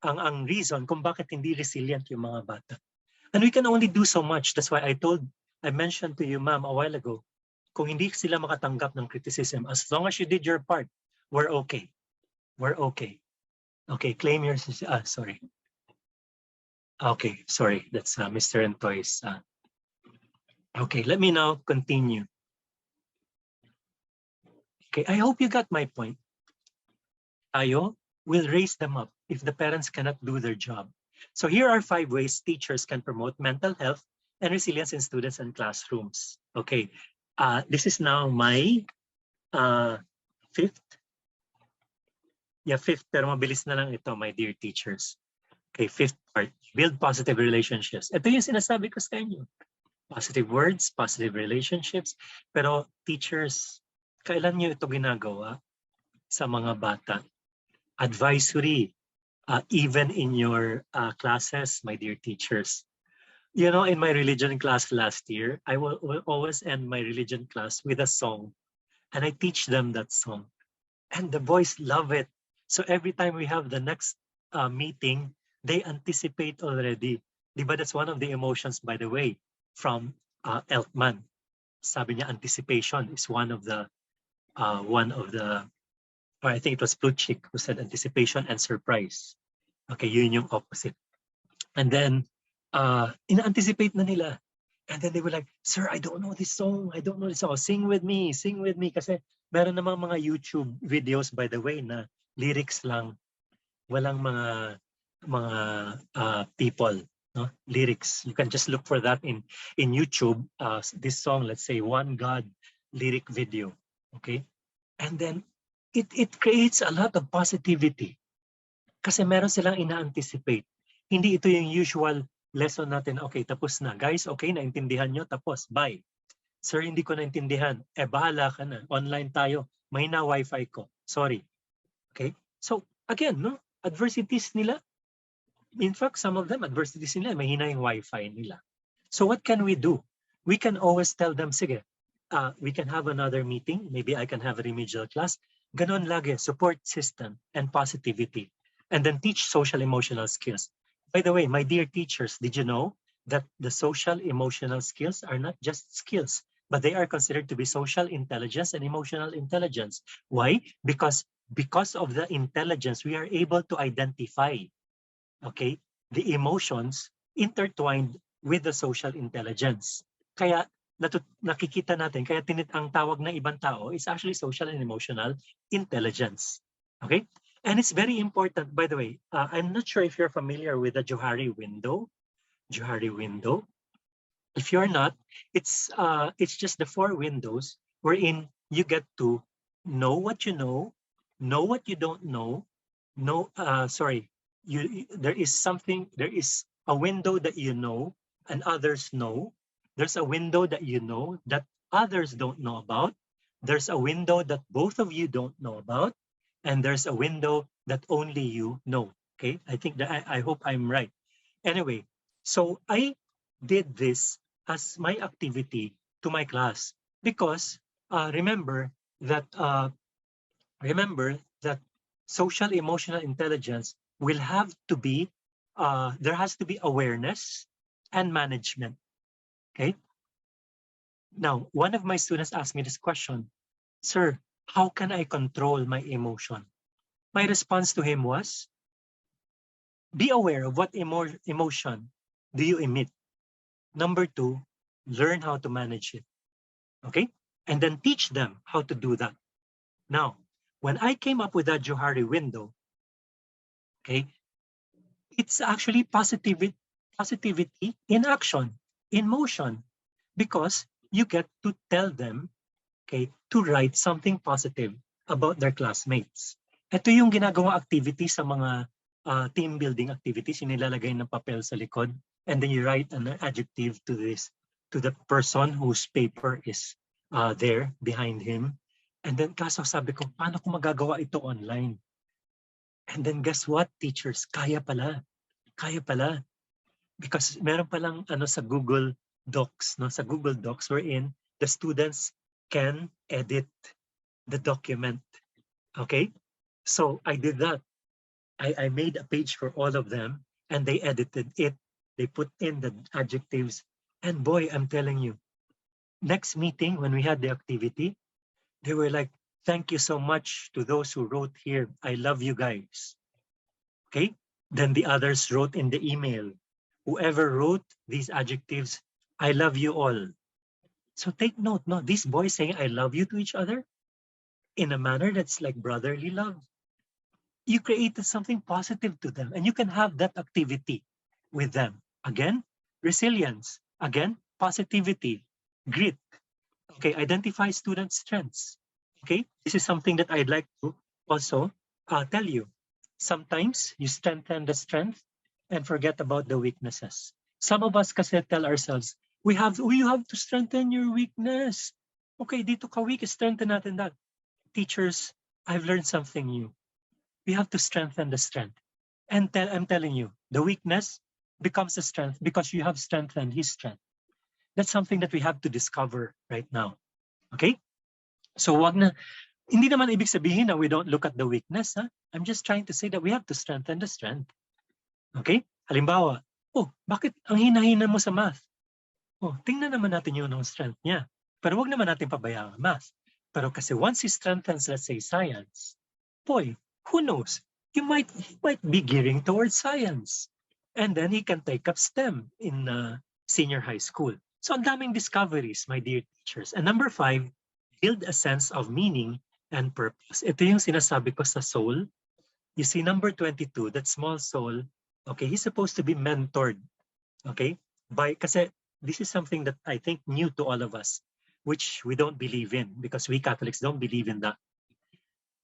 ang reason kung bakit hindi resilient yung mga bata. And we can only do so much. That's why I mentioned to you, ma'am, a while ago, kung hindi sila makatanggap ng criticism, as long as you did your part, we're okay. We're okay. Okay, claim your, sorry. Okay, sorry, that's Mr. Antoy's. Okay, let me now continue. Okay, I hope you got my point. Tayo will raise them up if the parents cannot do their job. So here are 5 ways teachers can promote mental health and resilience in students and classrooms. Okay, this is now my 5th. Yeah, 5th, pero mabilis na lang ito, my dear teachers. Okay, 5th part, build positive relationships. Ito yung sinasabi ko sa inyo. Positive words, positive relationships. Pero teachers, kailan nyo ito ginagawa sa mga bata? Advisory, even in your classes, my dear teachers. You know, in my religion class last year, I will always end my religion class with a song. And I teach them that song. And the boys love it. So every time we have the next meeting, they anticipate already. Diba, that's one of the emotions, by the way, from Elkman. Sabi niya, anticipation is one of the, or I think it was Pluchik who said anticipation and surprise. Okay, yun yung opposite. And then, ina-anticipate na nila. And then they were like, sir, I don't know this song. I don't know this song. Sing with me. Kasi meron namang mga YouTube videos, by the way, na lyrics lang. Walang mga people, no? Lyrics. You can just look for that in YouTube. This song, let's say, One God lyric video. Okay? And then, it creates a lot of positivity. Kasi meron silang ina-anticipate. Hindi ito yung usual lesson natin. Okay, tapos na. Guys, okay, naintindihan nyo? Tapos, bye. Sir, hindi ko naintindihan. Bahala ka na. Online tayo. Mahina wifi ko. Sorry. Okay? So, again, no? Adversities nila. In fact, some of them, adversities nila, mahina yung wifi nila. So, what can we do? We can always tell them, sige, we can have another meeting. Maybe I can have a remedial class. Ganon lagi, support system and positivity. And then teach social emotional skills. By the way, my dear teachers, did you know that the social emotional skills are not just skills, but they are considered to be social intelligence and emotional intelligence? Why? Because of the intelligence, we are able to identify, okay, the emotions intertwined with the social intelligence. Kaya nakikita natin, kaya ang tawag ng ibang tao is actually social and emotional intelligence. Okay? And it's very important, by the way, I'm not sure if you're familiar with the Johari window. Johari window. If you're not, it's just the 4 windows wherein you get to know what you know what you don't know, there is a window that you know and others know. There's a window that you know that others don't know about. There's a window that both of you don't know about. And there's a window that only you know. Okay, I think that I hope I'm right. Anyway, so I did this as my activity to my class because remember that remember that social emotional intelligence will have to be, there has to be awareness and management. Okay. Now, one of my students asked me this question, "Sir, how can I control my emotion?" My response to him was, be aware of what emotion do you emit. Number two, learn how to manage it. Okay. And then teach them how to do that. Now, when I came up with that Johari window, okay, it's actually positivity in action, in motion, because you get to tell them, okay, to write something positive about their classmates. Ito yung ginagawa activity sa mga team building activities, yung nilalagay ng papel sa likod, and then you write an adjective to the person whose paper is there behind him. And then kaso sabi ko, paano ko magagawa ito online? And then guess what, teachers? Kaya pala. Kaya pala. Because meron palang sa Google Docs, no? Sa Google Docs wherein the students can edit the document. Okay? So I did that. I made a page for all of them and they edited it. They put in the adjectives. And boy, I'm telling you, next meeting when we had the activity, they were like, "Thank you so much to those who wrote here. I love you guys." Okay? Then the others wrote in the email, "Whoever wrote these adjectives, I love you all." So take note, no, these boys saying "I love you" to each other in a manner that's like brotherly love. You created something positive to them, and you can have that activity with them. Again, resilience. Again, positivity, grit. Okay, identify student strengths. Okay, this is something that I'd like to also tell you. Sometimes you strengthen the strength and forget about the weaknesses. Some of us kasi tell ourselves, we have to strengthen your weakness. Okay, dito ka weak, strengthen natin that. Teachers, I've learned something new. We have to strengthen the strength. And I'm telling you, the weakness becomes a strength because you have strengthened his strength. That's something that we have to discover right now. Okay? So hindi naman ibig sabihin na we don't look at the weakness. Ha? I'm just trying to say that we have to strengthen the strength. Okay? Halimbawa, bakit ang hina-hina mo sa math? Tingnan naman natin yung strength niya. Pero wag naman natin pabayaan ang math. Pero kasi once he strengthens, let's say, science, boy, who knows? He might be gearing towards science. And then he can take up STEM in senior high school. So ang daming discoveries, my dear teachers. And number 5, build a sense of meaning and purpose. Ito yung sinasabi ko sa soul. You see, number 22, that small soul, okay, he's supposed to be mentored. Okay? Kasi this is something that I think new to all of us, which we don't believe in because we Catholics don't believe in that.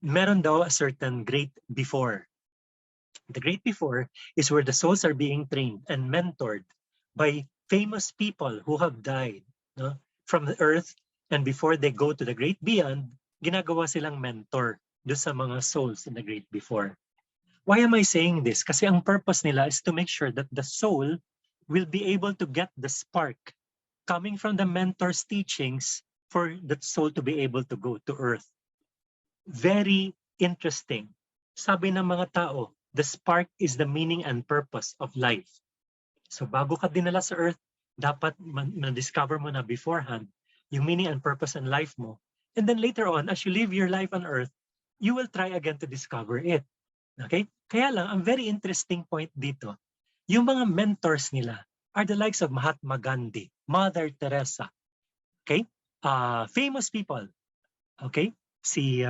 Meron daw a certain great before. The great before is where the souls are being trained and mentored by famous people who have died from the earth, and before they go to the great beyond, ginagawa silang mentor do sa mga souls in the great before. Why am I saying this? Kasi ang purpose nila is to make sure that the soul will be able to get the spark coming from the mentor's teachings for that soul to be able to go to earth. Very interesting. Sabi ng mga tao, the spark is the meaning and purpose of life. So bago ka dinala sa earth, dapat ma-discover mo na beforehand yung meaning and purpose in life mo. And then later on, as you live your life on earth, you will try again to discover it. Okay? Kaya lang, ang very interesting point dito, yung mga mentors nila are the likes of Mahatma Gandhi, Mother Teresa. Okay? Famous people. Okay? Si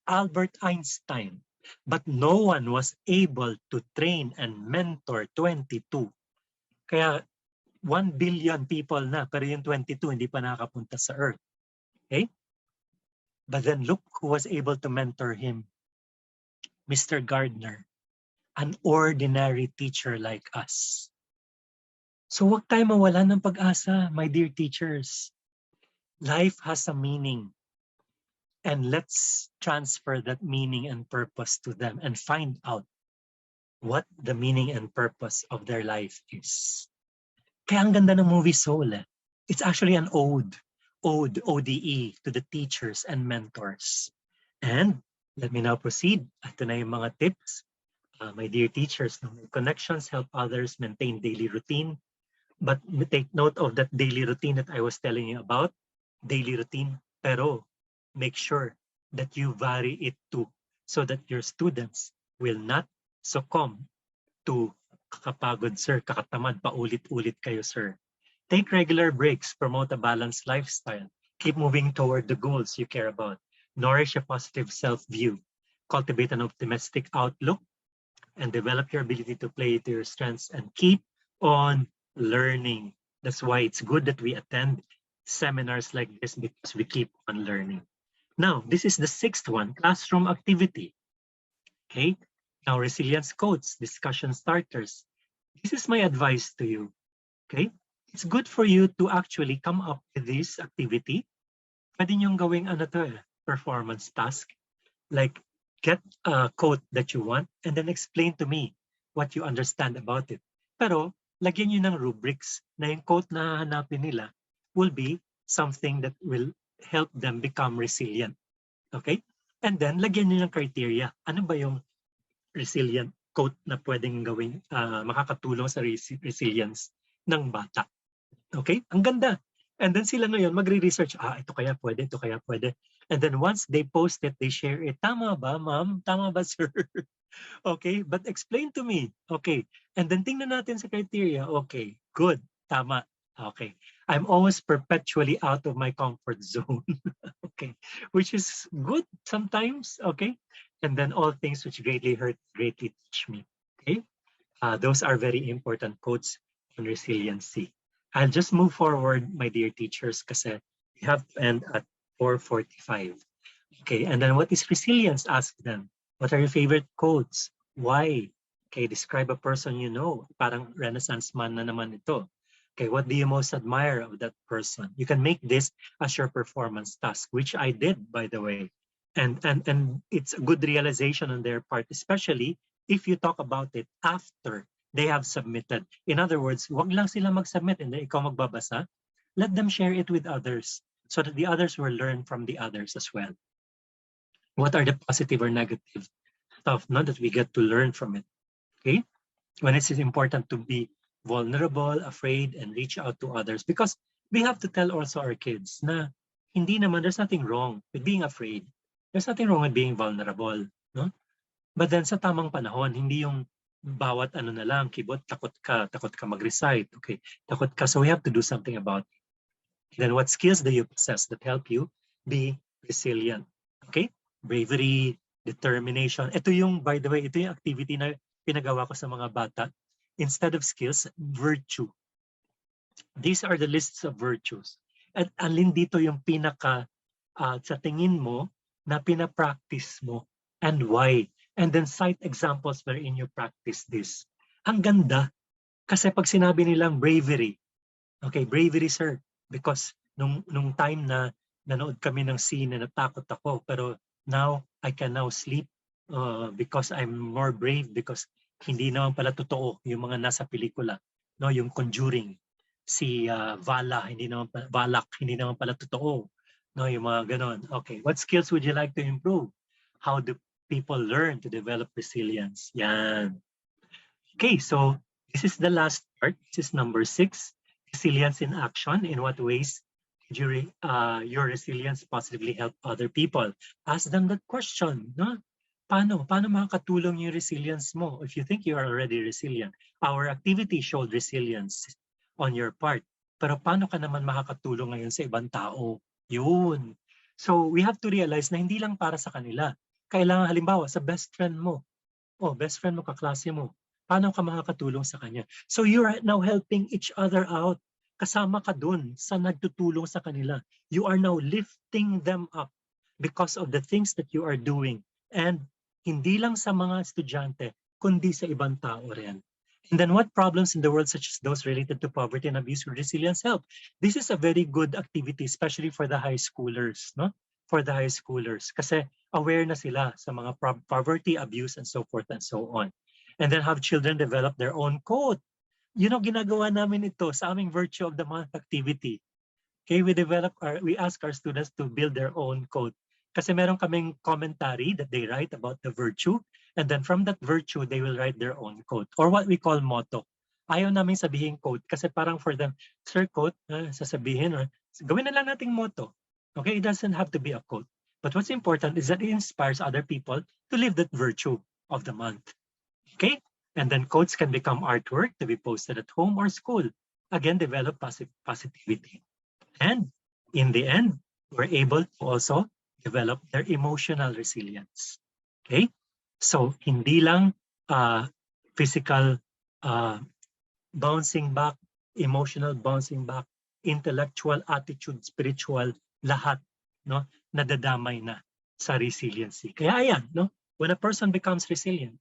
Albert Einstein. But no one was able to train and mentor 22. Kaya 1 billion people na, pero yung 22 hindi pa nakapunta sa Earth. Okay? But then look who was able to mentor him. Mr. Gardner, an ordinary teacher like us. So wag tayo mawala ng pag-asa, my dear teachers. Life has a meaning. And let's transfer that meaning and purpose to them and find out what the meaning and purpose of their life is. Kaya ang ganda ng movie Soul. It's actually an ode ODE to the teachers and mentors. And let me now proceed. Ito na yung mga tips. My dear teachers, connections help others maintain daily routine. But take note of that daily routine that I was telling you about. Daily routine, pero make sure that you vary it too so that your students will not succumb to kakapagod, sir, kakatamad, paulit-ulit kayo, sir. Take regular breaks, promote a balanced lifestyle, keep moving toward the goals you care about, nourish a positive self-view, cultivate an optimistic outlook, and develop your ability to play to your strengths and keep on learning. That's why it's good that we attend seminars like this because we keep on learning. Now, this is the sixth one, classroom activity. Okay, now resilience quotes, discussion starters. This is my advice to you. Okay, it's good for you to actually come up with this activity. Pwede niyong gawing performance task. Like get a quote that you want and then explain to me what you understand about it. Pero lagyan niyo ng rubrics na yung quote na hanapin nila will be something that will help them become resilient. Okay? And then lagyan niyo ng criteria. Ano ba yung resilient quote na pwedeng gawing makakatulong sa resilience ng bata? Okay? Ang ganda. And then sila ngayon magre-research, ito kaya pwede, ito kaya pwede. And then once they post it, they share it. Tama ba, ma'am? Tama ba, sir? Okay, but explain to me. Okay, and then tingnan natin sa criteria. Okay, good, tama. Okay, I'm always perpetually out of my comfort zone. Okay, which is good sometimes. Okay, and then all things which greatly hurt, greatly teach me. Okay, those are very important quotes on resiliency. I'll just move forward, my dear teachers, kasi we have to end at 4:45. Okay, and then what is resilience? Ask them. What are your favorite quotes? Why? Okay, describe a person you know. Parang Renaissance man na naman ito. Okay, what do you most admire of that person? You can make this as your performance task, which I did, by the way. And it's a good realization on their part, especially if you talk about it after they have submitted. In other words, wag lang sila mag-submit and then ikaw magbabasa. Let them share it with others so that the others will learn from the others as well. What are the positive or negative stuff that we get to learn from it? Okay, when it's important to be vulnerable, afraid, and reach out to others, because we have to tell also our kids na hindi naman, there's nothing wrong with being afraid. There's nothing wrong with being vulnerable, no? But then sa tamang panahon, hindi yung bawat ano na lang, kibot, takot ka mag-recite, okay, takot ka, so we have to do something about it. Then what skills do you possess that help you be resilient? Okay, bravery, determination. Ito yung, by the way, ito yung activity na pinagawa ko sa mga bata. Instead of skills, virtue. These are the lists of virtues. At alin dito yung pinaka sa tingin mo na pinapractice mo and why. And then cite examples wherein you practice this. Ang ganda. Kasi pag sinabi nilang bravery, okay, bravery, sir, because nung time na nanood kami ng scene na natakot ako, pero now I can now sleep because I'm more brave, because hindi naman pala totoo yung mga nasa pelikula, no, yung Conjuring, si Valak, hindi naman pala totoo, no, yung mga ganon. Okay, what skills would you like to improve? How do people learn to develop resilience? Yan. Okay, so this is the last part. This is number 6. Resilience in action. In what ways did your resilience positively help other people? Ask them that question. No? Paano makakatulong yung resilience mo if you think you are already resilient? Our activity showed resilience on your part. Pero paano ka naman makakatulong ngayon sa ibang tao? Yun. So we have to realize na hindi lang para sa kanila. Kailangan halimbawa sa best friend mo. Best friend mo, kaklase mo. Paano ka makakatulong sa kanya? So you're now helping each other out. Kasama ka dun sa nagtutulong sa kanila. You are now lifting them up because of the things that you are doing. And hindi lang sa mga estudyante, kundi sa ibang tao rin. And then what problems in the world, such as those related to poverty and abuse, would resilience help? This is a very good activity, especially for the high schoolers, no? For the high schoolers. Kasi aware na sila sa mga poverty, abuse, and so forth and so on. And then have children develop their own quote. Ginagawa namin ito sa aming Virtue of the Month activity. Okay, we ask our students to build their own quote. Kasi meron kaming commentary that they write about the virtue, and then from that virtue, they will write their own quote, or what we call motto. Ayaw namin sabihin quote kasi parang for them, sir, quote, sasabihin, or gawin na lang nating motto. Okay, it doesn't have to be a quote. But what's important is that it inspires other people to live that virtue of the month. Okay, and then quotes can become artwork to be posted at home or school. Again, develop positivity. And in the end, we're able to also develop their emotional resilience. Okay? So, hindi lang physical bouncing back, emotional bouncing back, intellectual, attitude, spiritual, lahat, no, nadadamay na sa resiliency. Kaya ayan, no, when a person becomes resilient,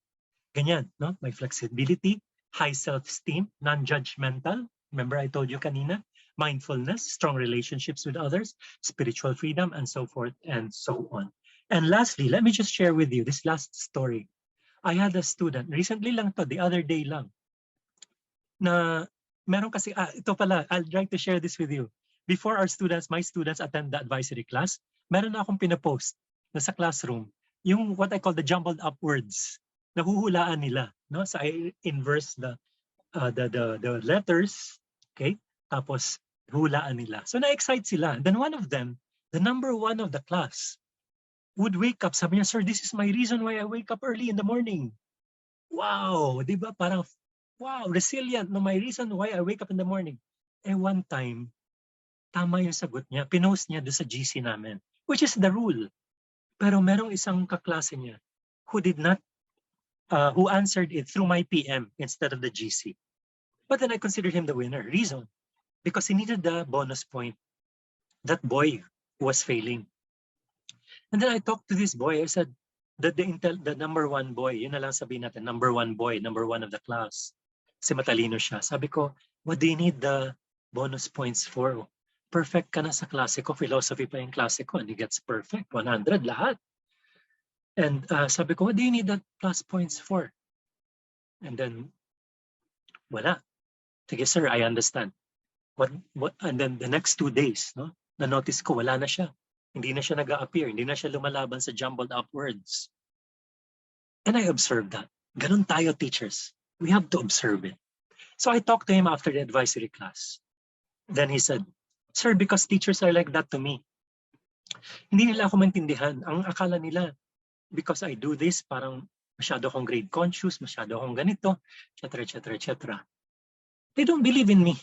ganyan, no, may flexibility, high self-esteem, non-judgmental. Remember I told you kanina, mindfulness, strong relationships with others, spiritual freedom, and so forth and so on. And lastly, let me just share with you this last story. I had a student, recently lang to, the other day lang, na meron kasi, ito pala, I'd like to share this with you. Before my students attend the advisory class, meron na akong pinapost na sa classroom, yung what I call the jumbled up words. Nahuhulaan nila, no? So I inverse the letters, okay? Tapos hulaan nila. So na-excite sila. Then one of them, the number one of the class, would wake up. Sabi niya, sir, this is my reason why I wake up early in the morning. Wow, di ba? Parang, wow, resilient. No, my reason why I wake up in the morning. Eh, one time, tama yung sagot niya. Pinost niya doon sa GC namin, which is the rule. Pero merong isang kaklase niya who did not, who answered it through my PM instead of the GC. But then I considered him the winner. Reason, because he needed the bonus point. That boy was failing. And then I talked to this boy. I said, the number one boy, yun na lang sabihin natin, number one boy, number one of the class. Kasi matalino siya. Sabi ko, what do you need the bonus points for? Perfect ka na sa klase ko. Philosophy pa yung klase ko. And he gets perfect. 100 lahat. And sabi ko, what do you need the plus points for? And then, wala. Sige, sir, I understand. And then the next 2 days, no, na-notice ko, wala na siya. Hindi na siya nag-a-appear. Hindi na siya lumalaban sa jumbled up words. And I observed that. Ganun tayo, teachers. We have to observe it. So I talked to him after the advisory class. Then he said, sir, because teachers are like that to me. Hindi nila ako maintindihan. Ang akala nila, because I do this, parang masyado akong grade conscious, masyado akong ganito, etc., etc., etc. They don't believe in me.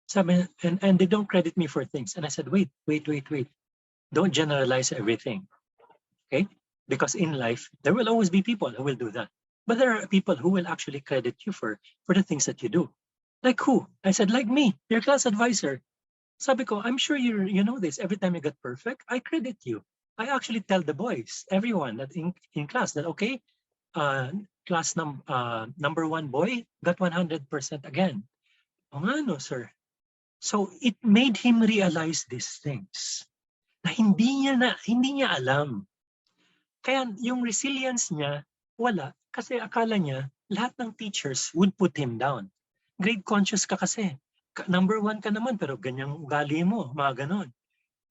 Sabi, and they don't credit me for things. And I said, wait. Don't generalize everything. Okay? Because in life, there will always be people who will do that. But there are people who will actually credit you for the things that you do. Like who? I said, like me, your class advisor. Sabi ko, I'm sure you know this. Every time you get perfect, I credit you. I actually tell the boys, everyone that in class that, okay, class number one boy got 100% again. O nga no, sir. So it made him realize these things na hindi niya alam. Kaya yung resilience niya, wala. Kasi akala niya, lahat ng teachers would put him down. Grade conscious ka kasi. Number one ka naman, pero ganyang ugali mo, mga ganon.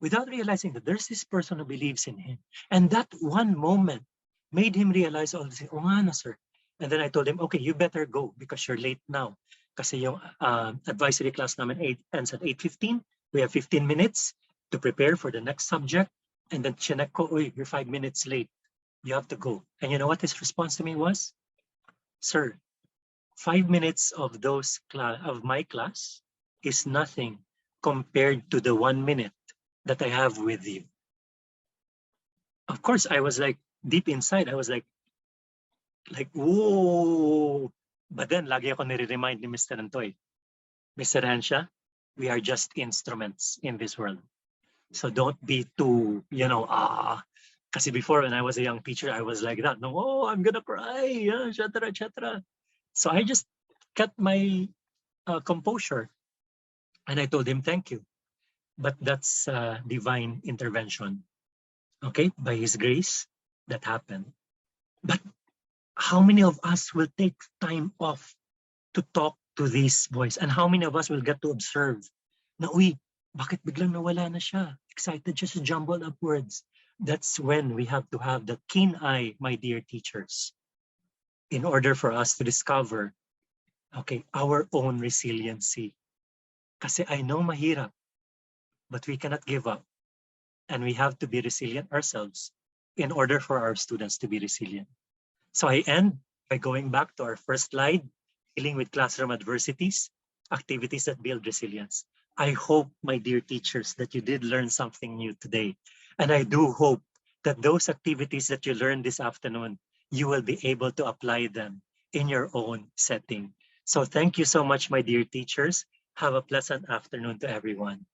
Without realizing that there's this person who believes in him. And that one moment made him realize all this. Oh nga no, sir. And then I told him, okay, you better go because you're late now. Kasi yung advisory class namin ends at 8:15. We have 15 minutes to prepare for the next subject. And then chinek ko, you're 5 minutes late. You have to go. And you know what his response to me was? Sir, 5 minutes of my class is nothing compared to the 1 minute that I have with you. Of course, I was like, deep inside, I was like, whoa. But then, lagi ako nire-remind ni Mr. Antoy, Mr. Hensha, we are just instruments in this world. So don't be too, kasi before when I was a young teacher, I was like that. No, I'm gonna cry, etc., etc. So I just kept my composure. And I told him, thank you. But that's divine intervention. Okay, by His grace, that happened. But how many of us will take time off to talk to these boys? And how many of us will get to observe na, Bakit biglang nawala na siya? Excited siya to jumble up words. That's when we have to have the keen eye, my dear teachers, in order for us to discover, okay, our own resiliency. Kasi I know mahirap, but we cannot give up. And we have to be resilient ourselves in order for our students to be resilient. So I end by going back to our first slide, dealing with classroom adversities, activities that build resilience. I hope, my dear teachers, that you did learn something new today. And I do hope that those activities that you learned this afternoon, you will be able to apply them in your own setting. So thank you so much, my dear teachers. Have a pleasant afternoon to everyone.